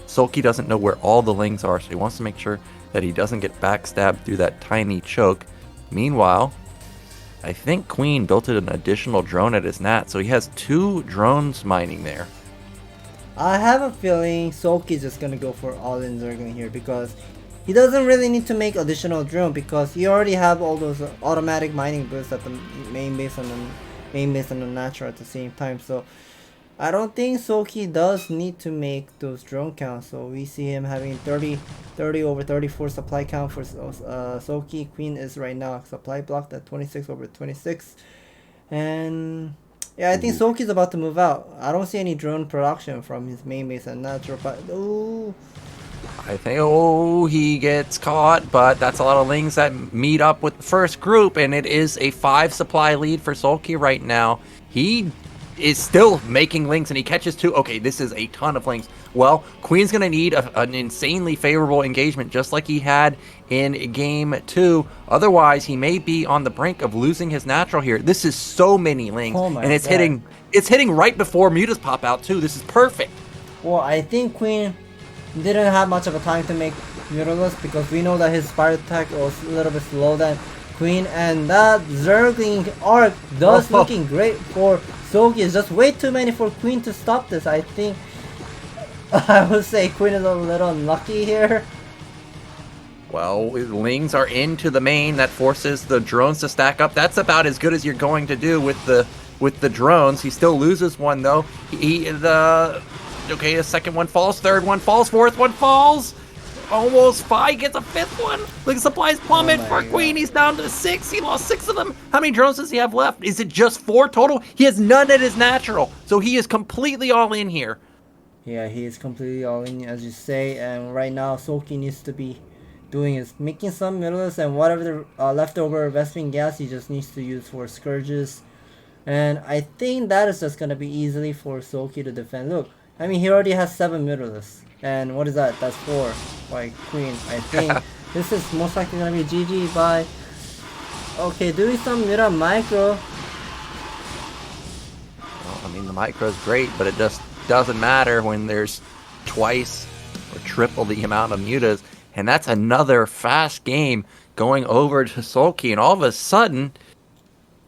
Soulkey doesn't know where all the lings are, so he wants to make sure that he doesn't get backstabbed through that tiny choke. Meanwhile, I think Queen built an additional drone at his nat, so he has 2 drones mining there. I have a feeling Soulkey is just gonna go for all-in Zergling here because he doesn't really need to make additional drone because he already have all those automatic mining boosts at the main base and the natural at the same time. So I don't think Soulkey does need to make those drone counts. So we see him having 30 over 34 supply count for Soulkey. Queen is right now supply blocked at 26 over 26, and yeah, I think Soulkey's about to move out. I don't see any drone production from his main base and natural, but ooh. I think, he gets caught, but that's a lot of lings that meet up with the first group, and it is a 5 supply lead for Soulkey right now. He is still making lings, and he catches 2. Okay, this is a ton of lings. Well, Queen's going to need an insanely favorable engagement, just like he had in Game 2. Otherwise, he may be on the brink of losing his natural here. This is so many lings, and it's hitting right before mutas pop out, too. This is perfect. Well, I think Queen didn't have much of a time to make Mutalisk because we know that his Spark attack was a little bit slow than Queen, and that Zergling arc does looking great for Soulkey. It's just way too many for Queen to stop this. I think I would say Queen is a little unlucky here. Well, lings are into the main. That forces the drones to stack up. That's about as good as you're going to do with the drones. He still loses one though. Okay, the second one falls, third one falls, fourth one falls. Almost 5 gets a 5th one. Look, supplies plummet for Queen. He's down to 6. He lost 6 of them. How many drones does he have left? Is it just 4 total? He has none at his natural, so he is completely all in here. Yeah, he is completely all in, as you say, and right now Soulkey needs to be doing is making some middles, and whatever the leftover Vespene gas he just needs to use for Scourges. And I think that is just gonna be easily for Soulkey to defend. Look, I mean, he already has 7 middles, and what is that? That's 4 by Queen. I think this is most likely gonna be GG by. Okay, doing some Mira micro. Well, I mean, the micro is great, but it just doesn't matter when there's twice or triple the amount of mutas, and that's another fast game going over to Soulkey, and all of a sudden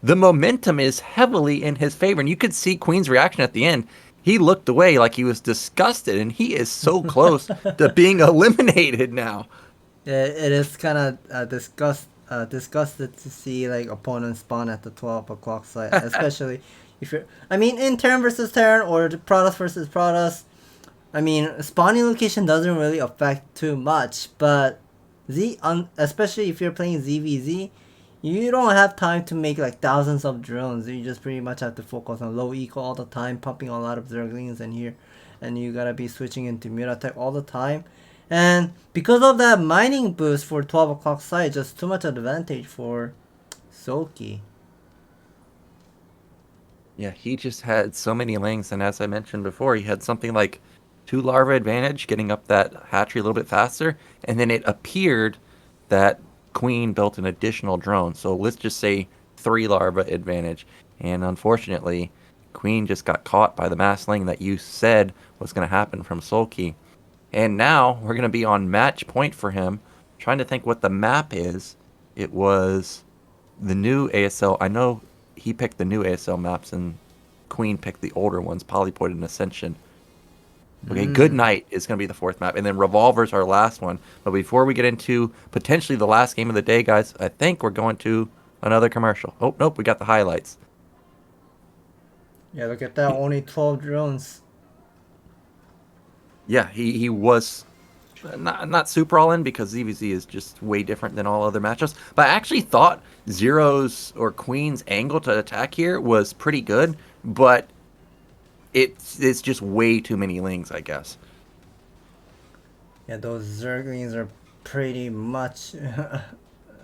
the momentum is heavily in his favor, and you could see Queen's reaction at the end. He looked away like he was disgusted, and he is so close to being eliminated now. Yeah, it is kind of disgusted to see like opponents spawn at the 12 o'clock site, especially if you're. I mean, in turn versus turn or Protoss versus Protoss, I mean, spawning location doesn't really affect too much, but especially if you're playing ZVZ, you don't have time to make like thousands of drones. You just pretty much have to focus on low eco all the time, pumping a lot of zerglings in here, and you gotta be switching into mute attack all the time. And because of that mining boost for 12 o'clock side, just too much advantage for Soulkey. Yeah, he just had so many lings, and as I mentioned before, he had something like 2 larva advantage, getting up that hatchery a little bit faster, and then it appeared that Queen built an additional drone. So let's just say 3 larva advantage. And unfortunately, Queen just got caught by the mass ling that you said was going to happen from Soulkey. And now we're going to be on match point for him. Trying to think what the map is. It was the new ASL. I know he picked the new ASL maps and Queen picked the older ones, Polypoid and Ascension. Okay, Good Night is going to be the 4th map, and then Revolver's our last one. But before we get into potentially the last game of the day, guys, I think we're going to another commercial. Oh, nope, we got the highlights. Yeah, look at that, only 12 drones. Yeah, he was not super all in because ZVZ is just way different than all other matchups. But I actually thought Zero's or Queen's angle to attack here was pretty good, but it's just way too many lings, I guess. Yeah, those zerglings are pretty much,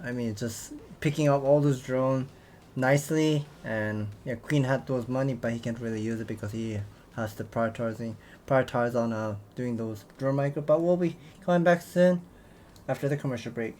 I mean, just picking up all those drones nicely. And yeah, Queen had those money, but he can't really use it because he has to prioritize on doing those drone micro. But we'll be coming back soon after the commercial break.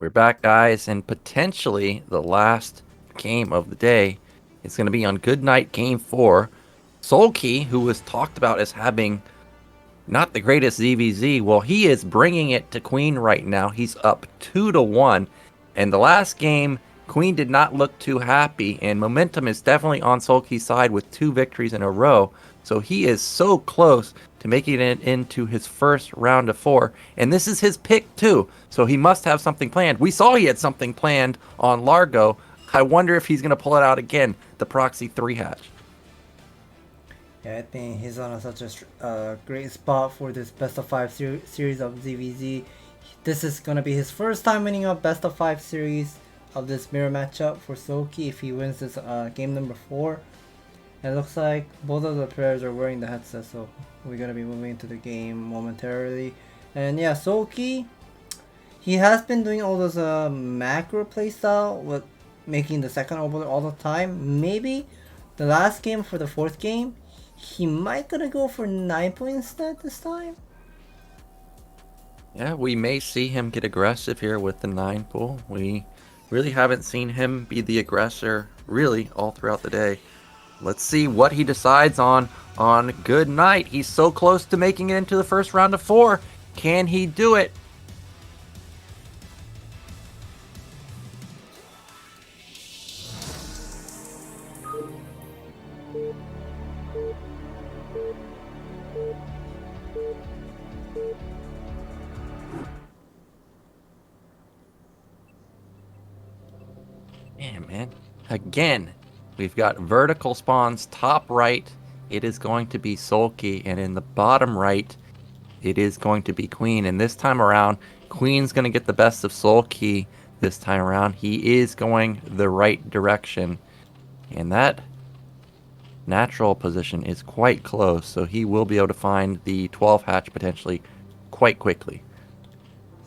We're back, guys, and potentially the last game of the day is going to be on Good Night Game 4. Soulkey, who was talked about as having not the greatest ZVZ, well, he is bringing it to Queen right now. He's up 2-1, and the last game, Queen did not look too happy, and momentum is definitely on Soulkey's side with 2 victories in a row. So he is so close to making it into his first round of 4. And this is his pick too. So he must have something planned. We saw he had something planned on Largo. I wonder if he's going to pull it out again, the Proxy 3 hatch. Yeah, I think he's on such a great spot for this best of 5 series of ZVZ. This is going to be his first time winning a best of 5 series of this mirror matchup for Soulkey if he wins this game number 4. It looks like both of the players are wearing the headset, so we're going to be moving into the game momentarily. And yeah, Soulkey, he has been doing all those macro playstyle with making the second overlord all the time. Maybe the last game for the 4th game, he might gonna go for 9 points instead this time. Yeah, we may see him get aggressive here with the 9 pool. We really haven't seen him be the aggressor really all throughout the day. Let's see what he decides on Good Night. He's so close to making it into the first round of 4. Can he do it? Yeah, man. Again, we've got vertical spawns top right. It is going to be Soulkey, and in the bottom right, it is going to be Queen. And this time around, Queen's going to get the best of Soulkey this time around. He is going the right direction, and that natural position is quite close, so he will be able to find the 12 hatch potentially quite quickly.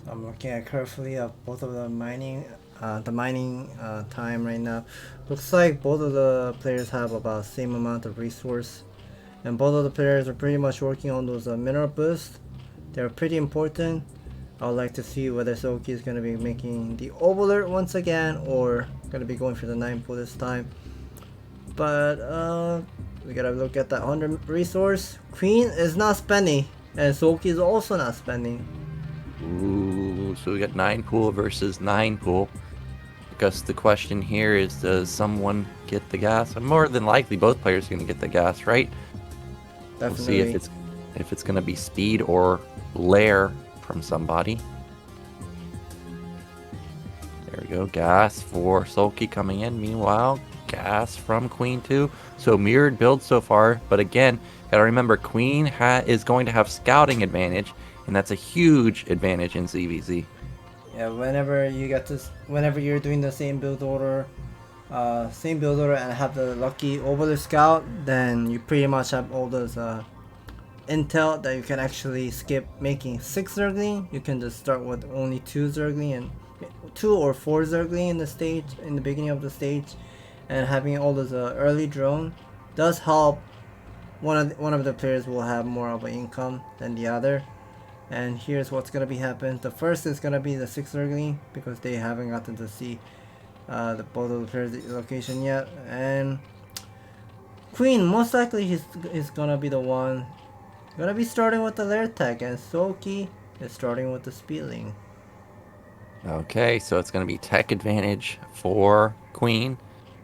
So I'm looking at carefully at both of the mining time right now. Looks like both of the players have about the same amount of resource, and both of the players are pretty much working on those mineral boosts. They're pretty important. I would like to see whether Soulkey is going to be making the overlord once again or going to be going for the 9 pool this time. But we gotta look at that 100 resource. Queen is not spending, and Soulkey is also not spending. Ooh, so we got 9 pool versus 9 pool. I guess the question here is, does someone get the gas? More than likely, both players are going to get the gas, right? Definitely. We'll see if it's going to be speed or lair from somebody. There we go, gas for Soulkey coming in. Meanwhile, gas from Queen too. So mirrored build so far, but again, gotta remember Queen is going to have scouting advantage, and that's a huge advantage in ZVZ. Yeah, whenever you're doing the same build order and have the lucky overlord scout, then you pretty much have all those intel that you can actually skip making 6 zergling. You can just start with only 2 zergling and 2 or 4 zergling in the beginning of the stage, and having all those early drone does help. One of the players will have more of an income than the other. And here's what's gonna be happening. The first is gonna be the 6 zergling because they haven't gotten to see both of the players' location yet. And Queen, most likely he's gonna be the one gonna be starting with the lair tech, and Soulkey is starting with the speedling. Okay, so it's going to be tech advantage for Queen.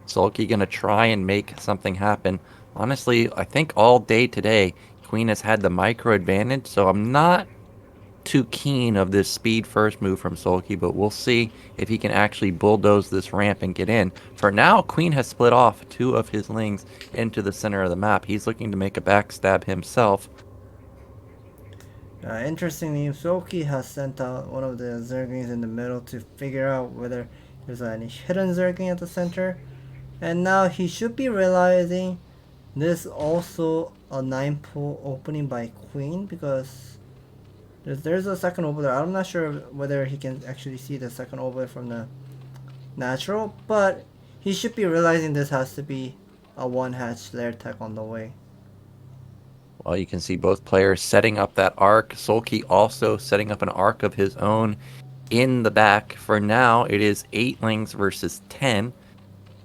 Soulkey going to try and make something happen. Honestly, I think all day today, Queen has had the micro advantage, so I'm not too keen of this speed first move from Soulkey, but we'll see if he can actually bulldoze this ramp and get in. For now, Queen has split off 2 of his lings into the center of the map. He's looking to make a backstab himself. Interestingly, Soulkey has sent out one of the zerglings in the middle to figure out whether there's any hidden zergling at the center. And now he should be realizing this also a 9 pool opening by Queen, because there's a second overlord. I'm not sure whether he can actually see the second overlord from the natural, but he should be realizing this has to be a 1 hatch lair tech on the way. Well, you can see both players setting up that arc. Soulkey also setting up an arc of his own. in the back. For now, it is 8 lings versus 10.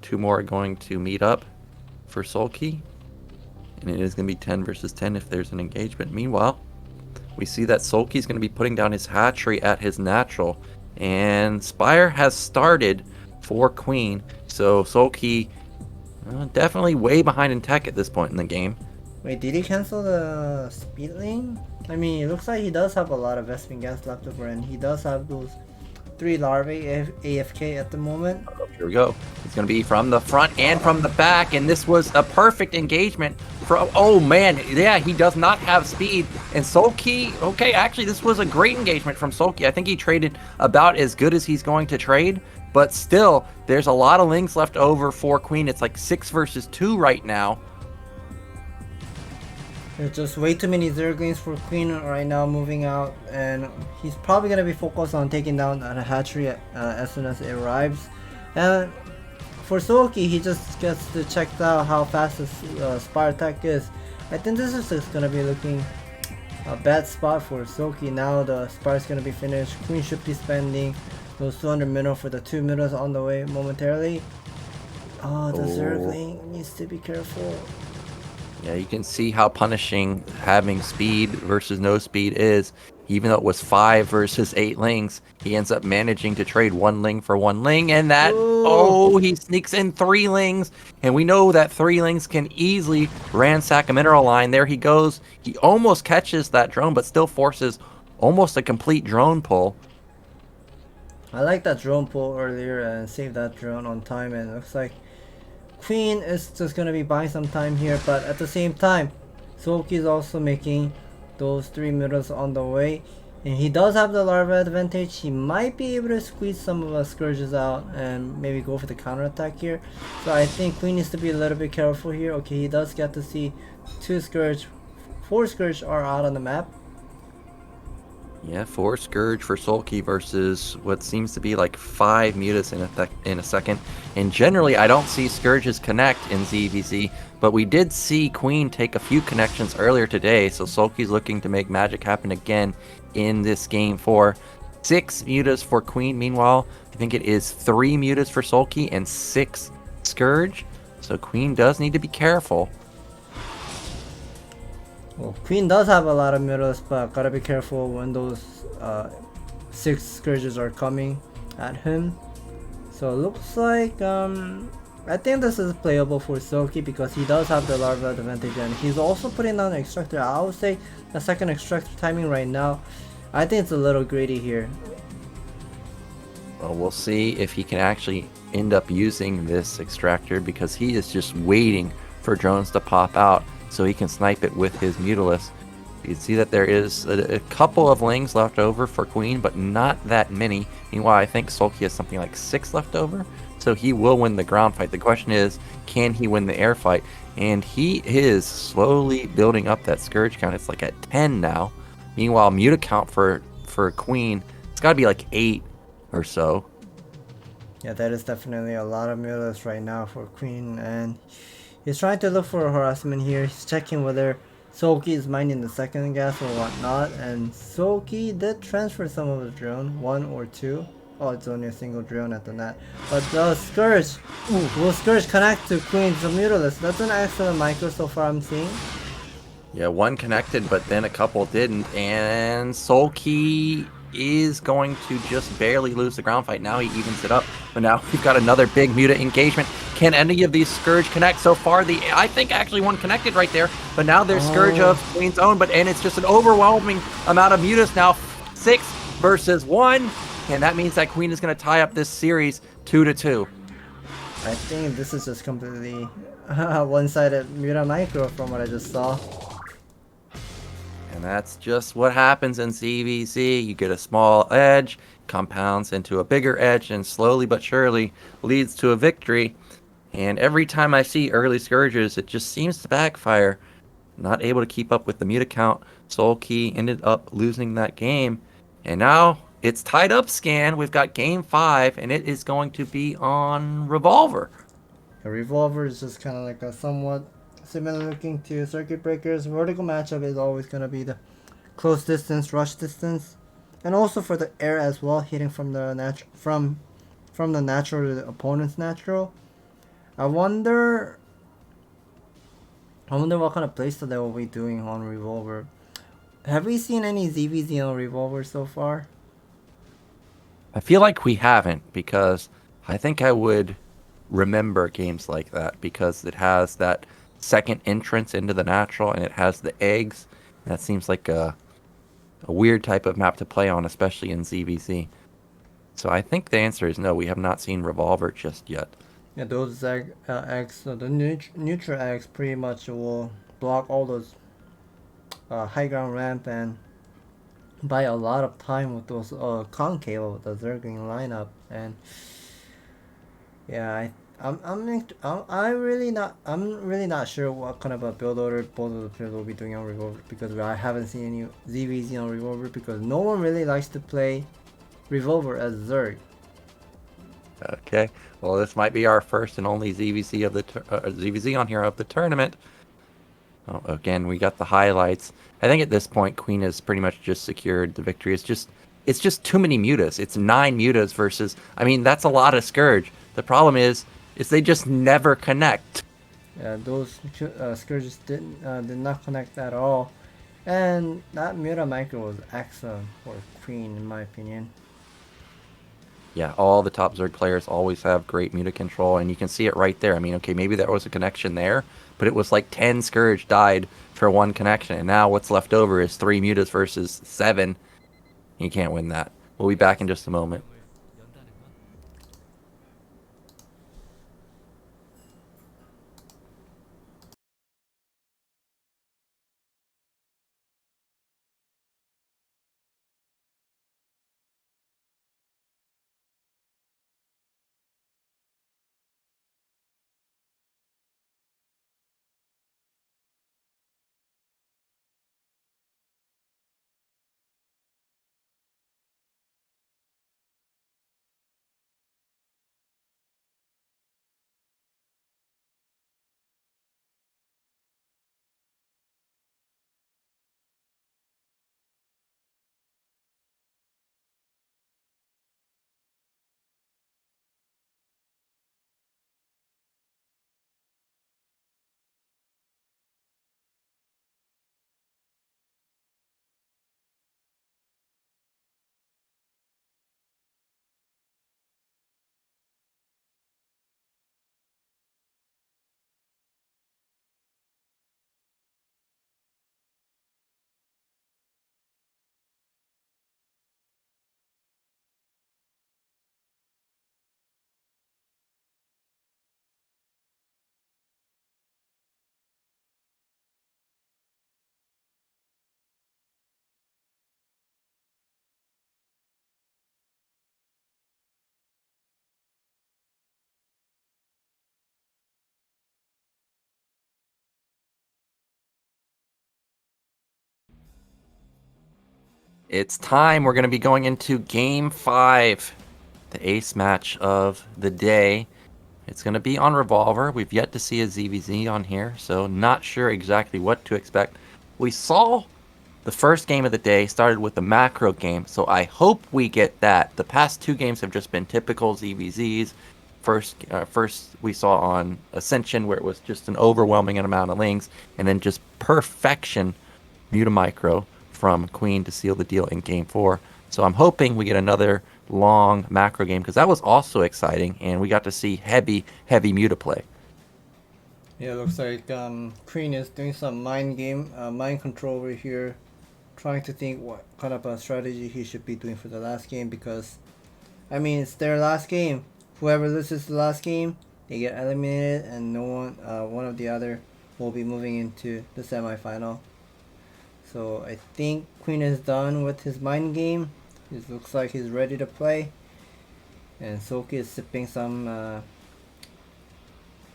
2 more are going to meet up for Soulkey. And it is going to be 10 versus 10 if there's an engagement. Meanwhile, we see that Soulkey is going to be putting down his hatchery at his natural. And Spire has started for Queen. So Soulkey definitely way behind in tech at this point in the game. Wait, did he cancel the speed lane? I mean, it looks like he does have a lot of Vespin gas left over, and he does have those 3 larvae AFK at the moment. Here we go. It's going to be from the front and from the back, and this was a perfect engagement. Oh man, yeah, he does not have speed. And Soulkey, okay, actually this was a great engagement from Soulkey. I think he traded about as good as he's going to trade, but still, there's a lot of lings left over for Queen. It's like 6 versus 2 right now. There's just way too many Zerglings for Queen right now moving out, and he's probably going to be focused on taking down the hatchery as soon as it arrives. And for Soulkey, he just gets to check out how fast the Spire attack is. I think this is just going to be looking a bad spot for Soulkey. Now the Spire is going to be finished. Queen should be spending those 200 middle for the 2 middles on the way momentarily. Oh, the Zergling needs to be careful. Yeah, you can see how punishing having speed versus no speed is. Even though it was 5 versus 8 lings, he ends up managing to trade 1 ling for 1 ling, and that, he sneaks in 3 lings, and we know that 3 lings can easily ransack a mineral line. There he goes. He almost catches that drone, but still forces almost a complete drone pull. I like that drone pull earlier and saved that drone on time, and it looks like Queen is just gonna be buying some time here, but at the same time, Soulkey is also making those 3 middles on the way, and he does have the larva advantage. He might be able to squeeze some of the Scourges out and maybe go for the counter attack here. So I think Queen needs to be a little bit careful here. Okay, he does get to see 2 Scourge, 4 Scourge are out on the map. Yeah, 4 Scourge for Soulkey versus what seems to be like 5 Mutas in a second. And generally, I don't see Scourges connect in ZVZ, but we did see Queen take a few connections earlier today, so Soulkey's looking to make magic happen again in this game 4. 6 Mutas for Queen. Meanwhile, I think it is 3 Mutas for Soulkey and 6 Scourge. So Queen does need to be careful. Well, Queen does have a lot of middles, but gotta be careful when those 6 Scourges are coming at him. So it looks like I think this is playable for Soulkey because he does have the larva advantage, and he's also putting down the extractor. I would say the second extractor timing right now, I think it's a little greedy here. Well, we'll see if he can actually end up using this extractor, because he is just waiting for drones to pop out so he can snipe it with his Mutalis. You can see that there is a couple of lings left over for Queen, but not that many. Meanwhile, I think Soulkey has something like 6 left over, so he will win the ground fight. The question is, can he win the air fight? And he is slowly building up that Scourge count. It's like at 10 now. Meanwhile, Muta count for Queen, it's got to be like 8 or so. Yeah, that is definitely a lot of Mutalis right now for Queen, and he's trying to look for a harassment here. He's checking whether Soulkey is mining the second gas or whatnot, and Soulkey did transfer some of the drone, 1 or 2. Oh, it's only a single drone at the net. But the Scourge, will Scourge connect to Queen's Mutalis? That's an excellent micro so far I'm seeing. Yeah, 1 connected, but then a couple didn't, and Soulkey is going to just barely lose the ground fight. Now he evens it up, but now we've got another big Muta engagement. Can any of these Scourge connect? So far, I think actually 1 connected right there, but now there's Scourge of Queen's own, and it's just an overwhelming amount of Mutas now. 6 versus 1, and that means that Queen is going to tie up this series 2-2. I think this is just completely one-sided Muta micro from what I just saw. And that's just what happens in CVC. You get a small edge, compounds into a bigger edge, and slowly but surely leads to a victory. And every time I see early Scourges, it just seems to backfire. Not able to keep up with the Muta count. Soulkey ended up losing that game. And now it's tied up, Scan. We've got game 5, and it is going to be on Revolver. The Revolver is just kind of like a somewhat similar looking to Circuit Breakers. Vertical matchup is always going to be the close distance, rush distance. and also for the air as well, hitting from the from the natural to the opponent's natural. I wonder what kind of playstyle they will be doing on Revolver. Have we seen any ZVZ on Revolver so far? I feel like we haven't, because I think I would remember games like that because it has that second entrance into the natural and it has the eggs. That seems like a weird type of map to play on, especially in ZVZ. So I think the answer is no, we have not seen Revolver just yet. Yeah, those eggs, the neutral eggs pretty much will block all those high ground ramp and buy a lot of time with those concave with the Zergling lineup. And yeah, I'm really not sure what kind of a build order both of the players will be doing on Revolver, because I haven't seen any ZVZ on Revolver because no one really likes to play Revolver as Zerg. Okay, well, this might be our first and only ZVZ of the ZVZ on here of the tournament. Oh, again, we got the highlights. I think at this point, Queen has pretty much just secured the victory. It's just too many mutas. It's 9 mutas versus. I mean, that's a lot of Scourge. The problem is they just never connect. Yeah, those Scourges did not connect at all, and that muta micro was excellent for Queen in my opinion. Yeah, all the top Zerg players always have great muta control, and you can see it right there. I mean, okay, maybe there was a connection there, but it was like 10 Scourge died for 1 connection, and now what's left over is 3 mutas versus 7. You can't win that. We'll be back in just a moment. It's time. We're going to be going into Game 5, the ace match of the day. It's going to be on Revolver. We've yet to see a ZVZ on here, so not sure exactly what to expect. We saw the first game of the day started with a macro game, so I hope we get that. The past 2 games have just been typical ZVZs. First we saw on Ascension, where it was just an overwhelming amount of links, and then just perfection muta micro from Queen to seal the deal in Game 4. So I'm hoping we get another long macro game, because that was also exciting, and we got to see heavy muta play. Yeah, looks like Queen is doing some mind control over here, trying to think what kind of a strategy he should be doing for the last game, because I mean, it's their last game. Whoever loses the last game, they get eliminated, and no one of the other will be moving into the semifinal. So I think Queen is done with his mind game. It looks like he's ready to play. And Soulkey is sipping some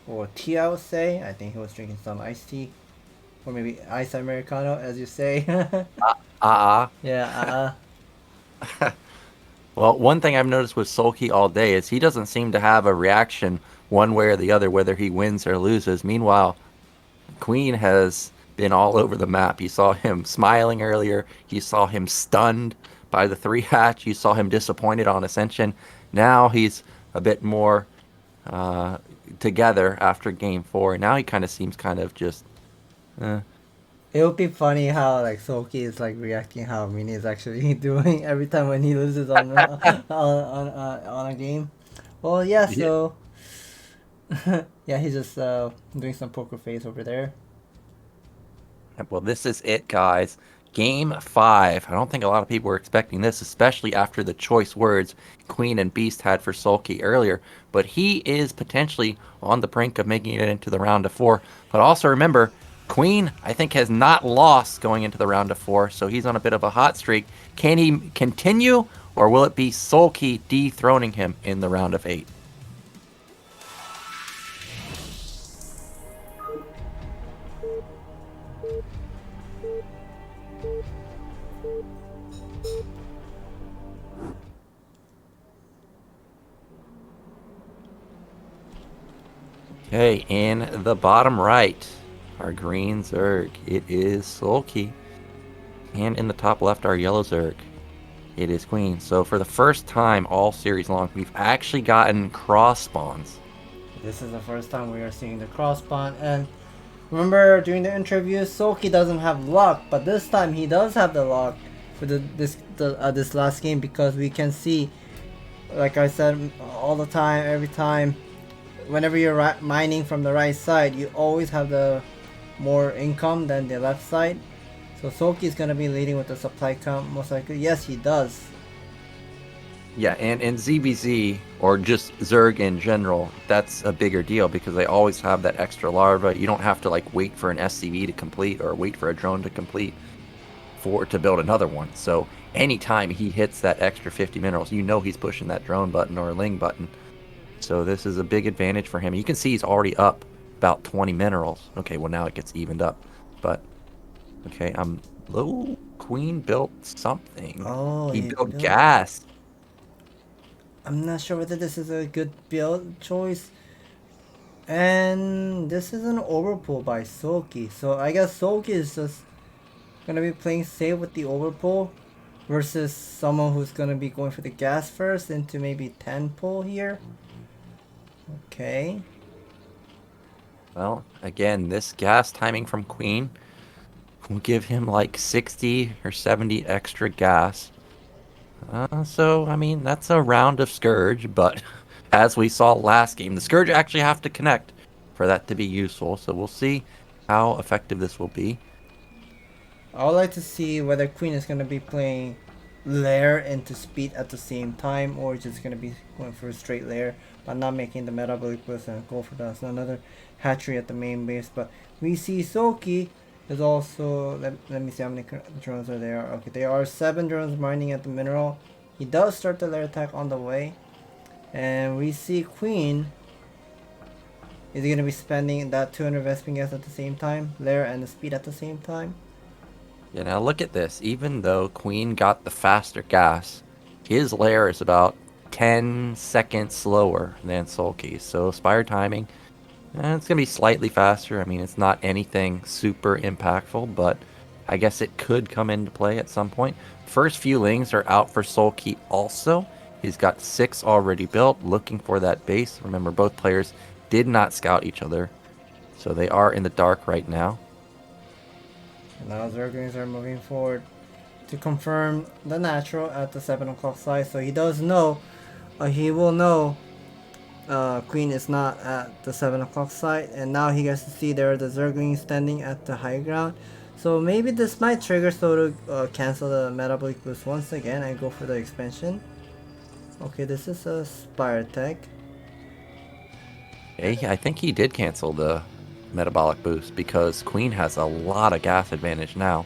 or tea, I would say. I think he was drinking some iced tea. Or maybe iced Americano, as you say. Yeah, Well, one thing I've noticed with Soulkey all day is he doesn't seem to have a reaction one way or the other, whether he wins or loses. Meanwhile, Queen has been all over the map. You saw him smiling earlier. You saw him stunned by the 3 hatch. You saw him disappointed on Ascension. Now he's a bit more together after game 4. Now he kind of seems kind of just... It would be funny how like Soulkey is like reacting how Mini is actually doing every time when he loses on on a game. Well, yeah. So yeah, he's just doing some poker face over there. Well, this is it, guys. Game 5. I don't think a lot of people were expecting this, especially after the choice words Queen and Beast had for Soulkey earlier. But he is potentially on the brink of making it into the round of 4. But also remember, Queen, I think, has not lost going into the round of 4, so he's on a bit of a hot streak. Can he continue, or will it be Soulkey dethroning him in the round of 8? Okay, in the bottom right, our green Zerg, it is Soulkey. And in the top left, our yellow Zerg, it is Queen. So for the first time all series long, we've actually gotten cross spawns. This is the first time we are seeing the cross spawn. And remember during the interview, Soulkey doesn't have luck, but this time he does have the luck for this last game, because we can see, like I said all the time, every time, whenever you're mining from the right side, you always have the more income than the left side. So Soulkey is going to be leading with the supply count most likely. Yes, he does. Yeah, and in ZBZ, or just Zerg in general, that's a bigger deal because they always have that extra larva. You don't have to like wait for an SCV to complete or wait for a drone to complete to build another one. So anytime he hits that extra 50 minerals, you know he's pushing that drone button or Ling button. So this is a big advantage for him. You can see he's already up about 20 minerals. Okay, well now it gets evened up. But, okay, Queen built something. Oh, he built gas. I'm not sure whether this is a good build choice. And this is an overpull by Soulkey. So I guess Soulkey is just gonna be playing safe with the overpull versus someone who's gonna be going for the gas first into maybe 10 pull here. Okay. Well, again, this gas timing from Queen will give him like 60 or 70 extra gas. So, I mean, that's a round of Scourge, but as we saw last game, the Scourge actually have to connect for that to be useful. So we'll see how effective this will be. I would like to see whether Queen is going to be playing Lair into Speed at the same time, or just going to be going for a straight Lair, but not making the metabolic boost and go for that. So another hatchery at the main base. But we see Soulkey is also, let me see how many drones are there. Okay, there are 7 drones mining at the mineral. He does start the Lair attack on the way. And we see Queen is going to be spending that 200 Vesping gas at the same time, Lair and the Speed at the same time. Yeah, now look at this. Even though Queen got the faster gas, his Lair is about 10 seconds slower than Soulkey. So Spire timing, it's going to be slightly faster. I mean, it's not anything super impactful, but I guess it could come into play at some point. First few Lings are out for Soulkey also. He's got 6 already built, looking for that base. Remember, both players did not scout each other, so they are in the dark right now. Now Zerglings are moving forward to confirm the natural at the 7 o'clock side. So he does know, he will know Queen is not at the 7 o'clock side. And now he gets to see there are the Zerglings standing at the high ground. So maybe this might trigger so to cancel the metabolic boost once again and go for the expansion. Okay, this is a Spire tech. Okay, I think he did cancel the metabolic boost because Queen has a lot of gas advantage now.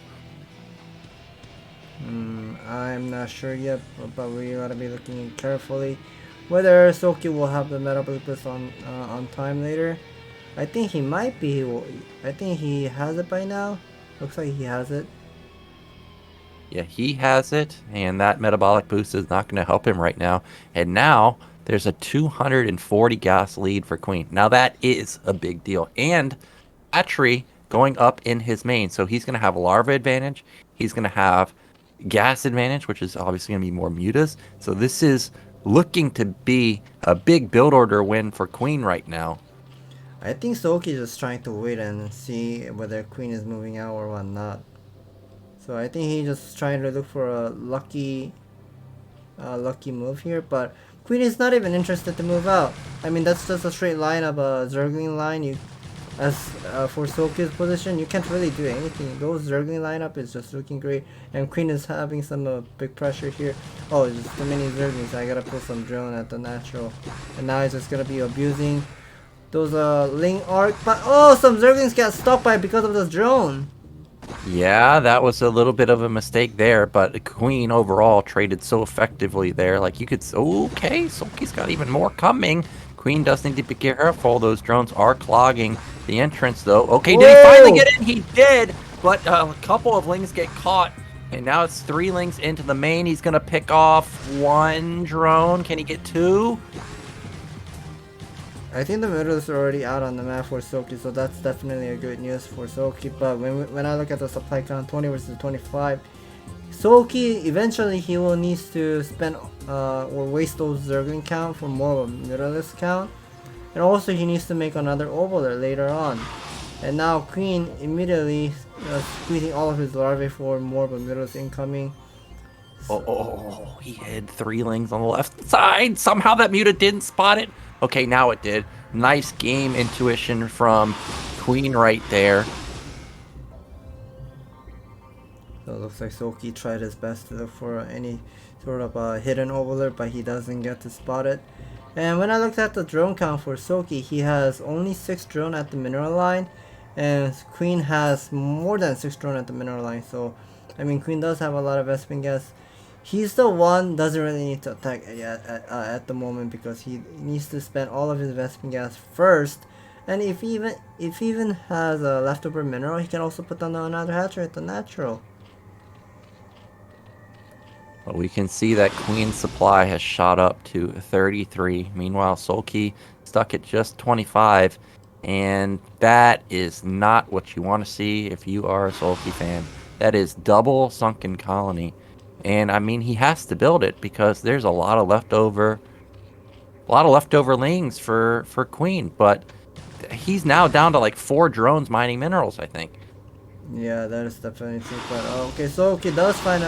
I'm not sure yet, but we gotta be looking carefully whether Soulkey will have the metabolic boost on time later. I think he might be. I think he has it by now. Looks like he has it. Yeah, he has it, and that metabolic boost is not going to help him right now. And now there's a 240 gas lead for Queen. Now that is a big deal. And hatchery going up in his main. So he's going to have larva advantage. He's going to have gas advantage, which is obviously going to be more mutas. So this is looking to be a big build order win for Queen right now. I think Soulkey is just trying to wait and see whether Queen is moving out or whatnot. So I think he's just trying to look for a lucky move here, but Queen is not even interested to move out. I mean, that's just a straight line of a Zergling line. For Soulkey's position, you can't really do anything. Those Zergling lineup is just looking great, and Queen is having some big pressure here. Oh, there's too many Zerglings. I gotta put some drone at the natural, and now he's just gonna be abusing those Ling arc. But oh, some Zerglings got stuck by because of this drone. Yeah, that was a little bit of a mistake there, but Queen overall traded so effectively there. Like you could, okay, Soulkey's got even more coming. Queen does need to be careful. Those drones are clogging the entrance, though. Okay, did he finally get in? He did, but a couple of Lings get caught, and now it's 3 Lings into the main. He's going to pick off 1 drone. Can he get 2? I think the middles are already out on the map for Soulkey, so that's definitely a good news for Soulkey. But when I look at the supply count, 20 versus 25, Soulkey eventually he will need to spend or waste those Zergling count for more of a middleless count, and also he needs to make another Overlord later on. And now Queen immediately squeezing all of his larvae for more of a middleless incoming. Oh, he had 3 Lings on the left side. Somehow that Muta didn't spot it. Okay, now it did. Nice game intuition from Queen right there. So it looks like Soulkey tried his best to look for any sort of hidden Overlord, but he doesn't get to spot it. And when I looked at the drone count for Soulkey, he has only 6 drone at the mineral line, and Queen has more than 6 drone at the mineral line. So, I mean, Queen does have a lot of Vespin gas. He's the one doesn't really need to attack at the moment, because he needs to spend all of his Vespin gas first. And if he even has a leftover mineral, he can also put down another hatchery at the natural. But we can see that Queen's supply has shot up to 33. Meanwhile, Soulkey stuck at just 25. And that is not what you want to see if you are a Soulkey fan. That is double sunken colony. And I mean, he has to build it because there's a lot of leftover Lings for Queen. But he's now down to like 4 drones mining minerals, I think. Yeah, that is definitely true. But okay, Soulkey does find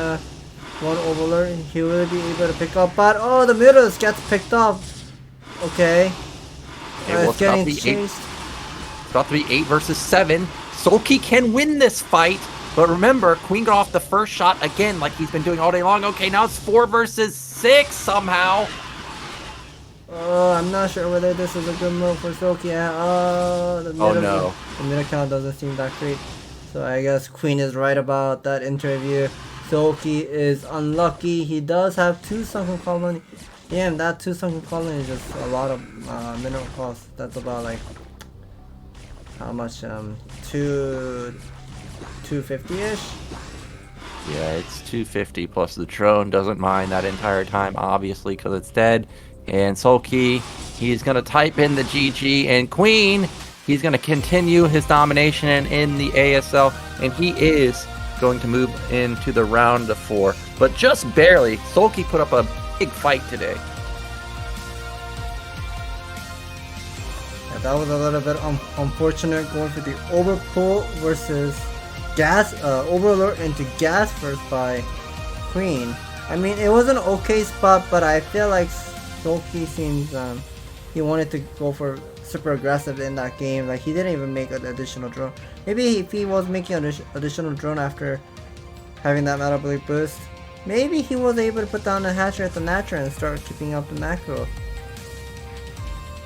one Overlord. He will be able to pick up, but oh, the middles gets picked up. Okay, it's getting chased. It's about to be 8 versus 7. Soulkey can win this fight, but remember, Queen got off the first shot again, like he's been doing all day long. Okay, now it's 4 versus 6 somehow. I'm not sure whether this is a good move for Soulkey. The middle count doesn't seem that great. So I guess Queen is right about that interview. Soulkey is unlucky. He does have 2 sunken colony. Damn, that 2 sunken colony is just a lot of mineral cost. That's about like how much? 250-ish. Yeah, it's 250 plus the drone doesn't mind that entire time, obviously, because it's dead. And Soulkey, he's gonna type in the GG, and Queen, he's gonna continue his domination in the ASL, and he is going to move into the round of 4, but just barely. Soulkey put up a big fight today. Yeah, that was a little bit unfortunate, going for the overpull versus gas, Overlord into gas first by Queen. I mean, it was an okay spot, but I feel like Soulkey seems he wanted to go for super aggressive in that game. Like, he didn't even make an additional drone. Maybe if he was making an additional drone after having that metabolic boost, maybe he was able to put down a hatchery at the natural and start keeping up the macro.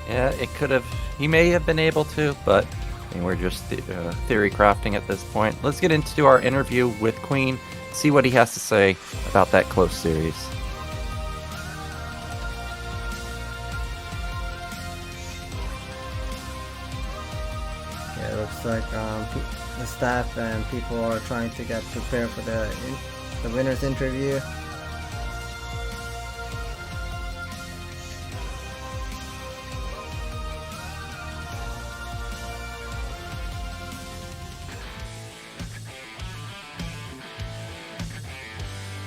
Yeah, it could have. He may have been able to, but I mean, we're just theory crafting at this point. Let's get into our interview with Queen, see what he has to say about that close series. Yeah, it looks like the staff and people are trying to get prepared for the winner's interview.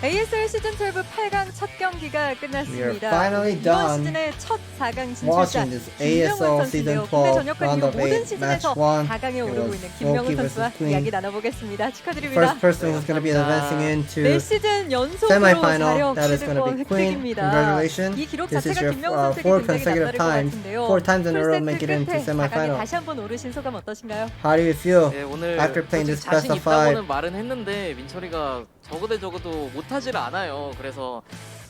ASL 시즌12 8강 첫 경기가 끝났습니다. finally 이번 done 시즌의 첫 4강 진출자 watching this ASL 선수인데요. Season12 국내 전역한 이후 Round of 모든 8 시즌에서 Match 1. 4강에 It 오르고 was 있는 김명훈 Soulkey 선수와 versus Queen. 이야기 나눠보겠습니다. 축하드립니다. First person who's going to be advancing 네 into 시즌 연속으로 semi-final. 자력 That is going to 시드권 be Queen. 획득입니다. Congratulations. 이 기록 This is 자체가 your 김명훈 선수에게 4 굉장히 consecutive 남다를 것 times. 같은데요. 4 times in a row 풀세트 make it into 끝에 4강에 semi-final. 다시 한번 오르신 소감 어떠신가요? How do you feel 네, 오늘 after playing this 솔직히 best 자신 of 5? 있다고는 말은 했는데 민철이가 적어도 못하지를 않아요. 그래서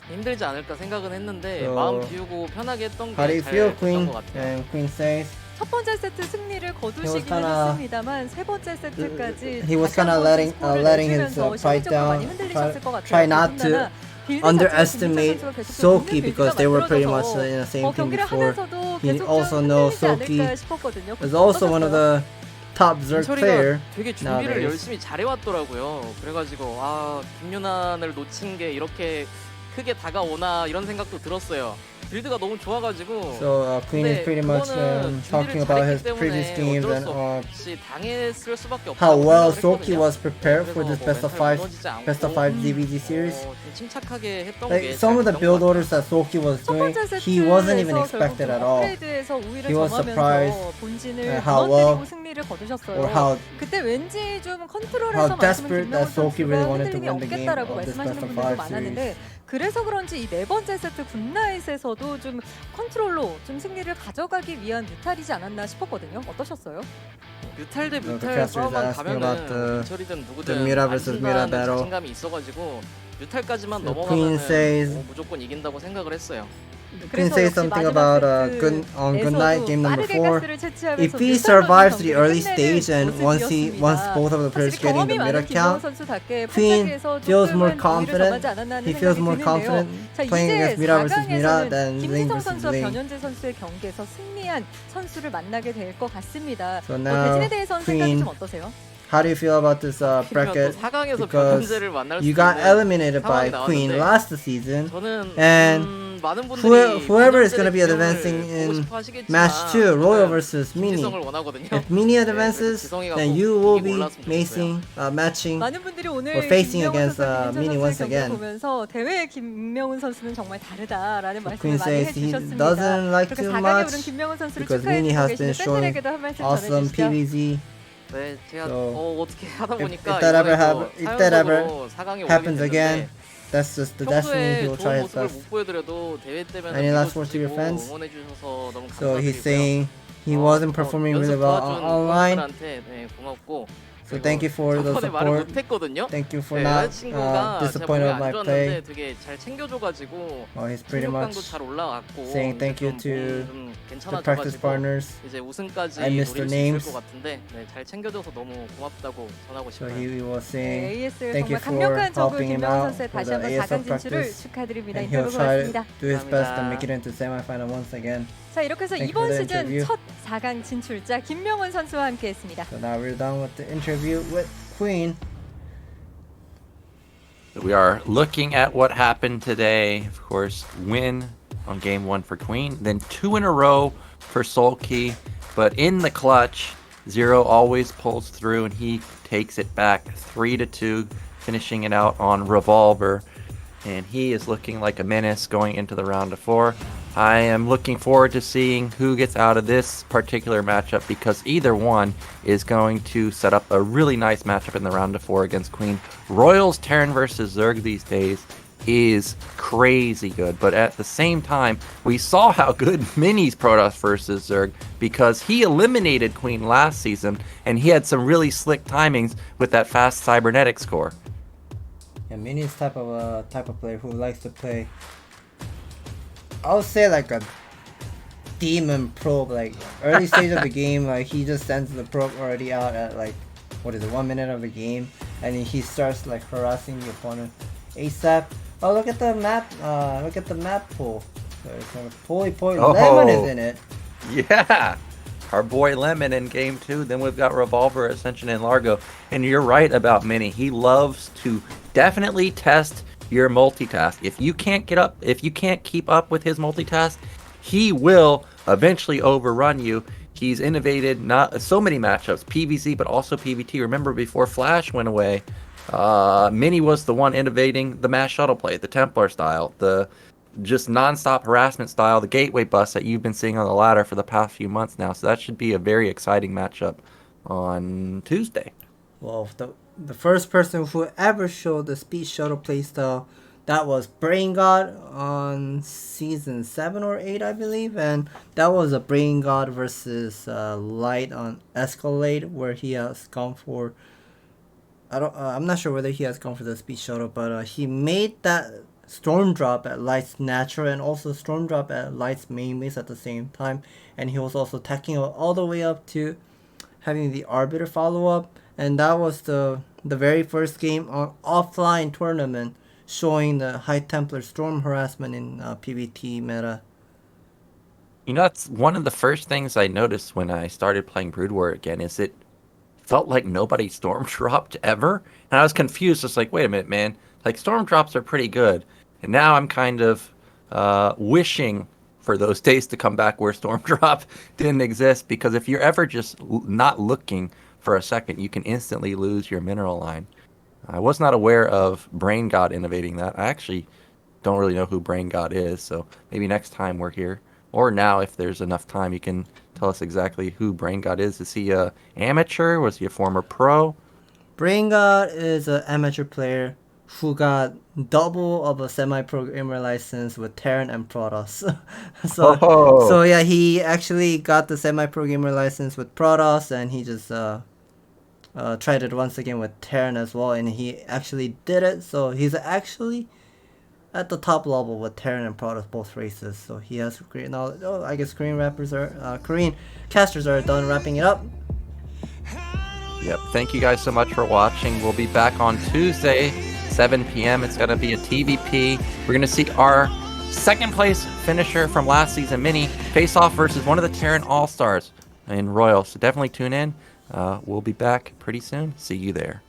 힘들지 않을까 생각은 했는데 So, 마음 비우고 편하게 했던 How do 게 you feel, 잘 Queen? 됐던 것 같아요. And Queen says 첫 번째 세트 승리를 거두시기는 kinda- 했습니다만 세 번째 세트까지 he was 다시 kind of 한번 스코어를 letting his 내주면서 pride 심리적으로 많이 down. 흔들리셨을 것 같아요. Try not to 더군다나 빌드 underestimate 자체가 김민철 선수가 계속 Soulkey 좀 because they were pretty much 만들어져서 in the same team 경기를 before. 하면서도 He 계속 also 좀 knows 흔들리지 않을까 Soulkey 싶었거든요. is also one of the top Zerg player. 민철이가 되게 준비를 nowadays. 열심히 잘해왔더라고요. 그래가지고 아 김윤환을 놓친 게 이렇게 크게 다가오나 이런 생각도 들었어요. 빌드가 너무 좋아가지고 So Queen is pretty much talking about his previous games and 없이 당했을 수밖에 없다고 how well 생각을 Soulkey 했거든요. was prepared for 그래서 this 뭐 best of 5 DVD series. 좀 침착하게 했던 Like 게 some of the 잘 됐던 build 것 orders that Soulkey was 첫 doing, 번째 he wasn't even 세트에서 expected 결국 at all. 업그레이드에서 우위를 He was surprised 점하면서 본진을 at how well 무너뜨리고 승리를 거두셨어요. or how 그때 왠지 좀 how 컨트롤해서 desperate 김명훈 that Soulkey really 선수가 wanted to 흔들림이 win the game 없겠다라고 of this 말씀하시는 best of 분들도 5 많았는데 series. 그래서 그런지 이 네 번째 세트 굿나잇에서도 좀 컨트롤로 좀 승리를 가져가기 위한 뮤탈이지 않았나 싶었거든요. 어떠셨어요? 뮤탈 대 The 뮤탈 casters 싸움만 asking about 가면은 민철이든 누구든 the Mira versus Mira 안진다는 battle. 자신감이 있어가지고 뮤탈까지만 The Queen 넘어가면은 says- 무조건 이긴다고 생각을 했어요. Queen says something about on good night game number 4. If he survives the early stage and once both of the players getting the mid account, Queen feels more confident. He feels more confident playing against Mira versus Mira than Ling 김민성 versus 선수와 Ling. 변현재 선수의 경기에서 승리한 선수를 만나게 될 것 같습니다. So now 대진에 대해서는 생각이 Queen, 좀 어떠세요? how do you feel about this bracket? 4강에서 Because 변현재를 만날 수 you got 있는 eliminated by 상황이 Queen 나왔는데 last season. 저는 And 많은 분들이 whoever is going to be 변현재의 advancing 기용을 in 보고 싶어 하시겠지만 match 2, Royal versus Mini. 김지성을 원하거든요. If Mini 네, advances, 그래서 지성이가 then 꼭 you will 이기고 be 올라왔으면 좋겠어요. matching. 많은 분들이 오늘 We're facing 김명훈 against, 선수, Mini 김민철 once 선수의 again. 경기를 보면서 대회 김명훈 선수는 정말 다르다라는 말씀을 Queen 많이 says he 해주셨습니다. doesn't like 그렇게 too 4강에 오른 much 김명훈 선수를 because Mini 축하해주고 has been 계시는 showing 팬들에게도 한 말씀 awesome 전해주시죠. PvZ. 네, 제가 So, 어떻게 하다 보니까 if that ever 사연적으로 4강에 happens 오르게 again, 됐는데 that's just the destiny. He 평소에 will 좋은 try his 모습을 best. 못 보여드려도 대회 때면 Any last words to your fans? 응원해 주셔서 너무 So he's 감사드리고요. saying he wasn't performing really well online. 분들한테 네, 고맙고 So thank you for the 저번에 말을 support. 못했거든요. Thank you for 네, not 여자친구가 disappointed 제가 of 몸이 my 안 play. 좋았는데 되게 잘 챙겨줘가지고 He's pretty 체력감도 much 잘 올라갔고 saying thank you 좀 to 좀 the practice 괜찮아져가지고 partners. 이제 우승까지 I 노릴 missed 수 their 있을 names. 것 같은데 네, 잘 챙겨줘서 너무 고맙다고 전하고 So 싶어요. he was saying ASL thank you 정말 for 강력한 저그 helping him 김명훈 out 선수의 for 다시 the 한번 ASL 4강 진출을 practice. 축하드립니다. And 인터뷰 he'll try 고맙습니다. to do his best and 감사합니다. make it into semi-final once again. 자 이렇게 해서 Thank you 이번 for the 시즌 interview. 첫 4강 진출자 김명훈 선수와 함께했습니다. So now we're done with the interview with Queen. We are looking at what happened today. Of course, win on game 1 for Queen, then 2 in a row for Soulkey. But in the clutch, Zero always pulls through and he takes it back 3-2, finishing it out on Revolver. And he is looking like a menace going into the round of 4. I am looking forward to seeing who gets out of this particular matchup because either one is going to set up a really nice matchup in the round of 4 against Queen. Royals Terran versus Zerg these days is crazy good, but at the same time, we saw how good Mini's Protoss versus Zerg because he eliminated Queen last season and he had some really slick timings with that fast cybernetic score. Yeah, Mini's type of player who likes to play, I would say like a demon probe, like early stage of the game, like he just sends the probe already out at like, what is it, 1 minute of the game, and then he starts like harassing the opponent ASAP. Oh, look at the map pool. There's a Polypoid Lemon is in it. Yeah, our boy Lemon in game 2. Then we've got Revolver, Ascension, and Largo. And you're right about Mini. He loves to definitely test your multitask. If you can't keep up with his multitask, he will eventually overrun you. He's innovated not so many matchups, PvZ, but also PvT. Remember before Flash went away, Mini was the one innovating the mass shuttle play, the Templar style, the just non-stop harassment style, the gateway bus that you've been seeing on the ladder for the past few months now. So that should be a very exciting matchup on Tuesday. Well, the first person who ever showed the speed shuttle playstyle, that was Brain God on season 7 or 8, I believe, and that was a Brain God versus Light on Escalade, where he has gone for. I'm not sure whether he has gone for the speed shuttle, but he made that Storm Drop at Light's natural and also Storm Drop at Light's main base at the same time, and he was also tacking all the way up to having the Arbiter follow up, and that was the very first game on offline tournament showing the High Templar Storm harassment in PvT meta. You know, that's one of the first things I noticed when I started playing Broodwar again, is it felt like nobody storm dropped ever. And I was confused, just like, wait a minute, man. Like, storm drops are pretty good. And now I'm kind of wishing for those days to come back where storm drop didn't exist, because if you're ever just not looking for a second, you can instantly lose your mineral line. I was not aware of Brain God innovating that. I actually don't really know who Brain God is, so maybe next time we're here, or now if there's enough time, you can tell us exactly who Brain God is. Is he a amateur? Was he a former pro? Brain God is an amateur player who got double of a semi-pro gamer license with Terran and Protoss. So yeah, he actually got the semi-pro gamer license with Protoss, and he just tried it once again with Terran as well, and he actually did it. So he's actually at the top level with Terran and Protoss, both races. So he has great knowledge. Oh, I guess Korean casters are done wrapping it up. Yep. Thank you guys so much for watching. We'll be back on Tuesday, 7 p.m. It's going to be a TVP. We're going to see our second place finisher from last season, Mini, face off versus one of the Terran All-Stars in Royal. So definitely tune in. We'll be back pretty soon. See you there.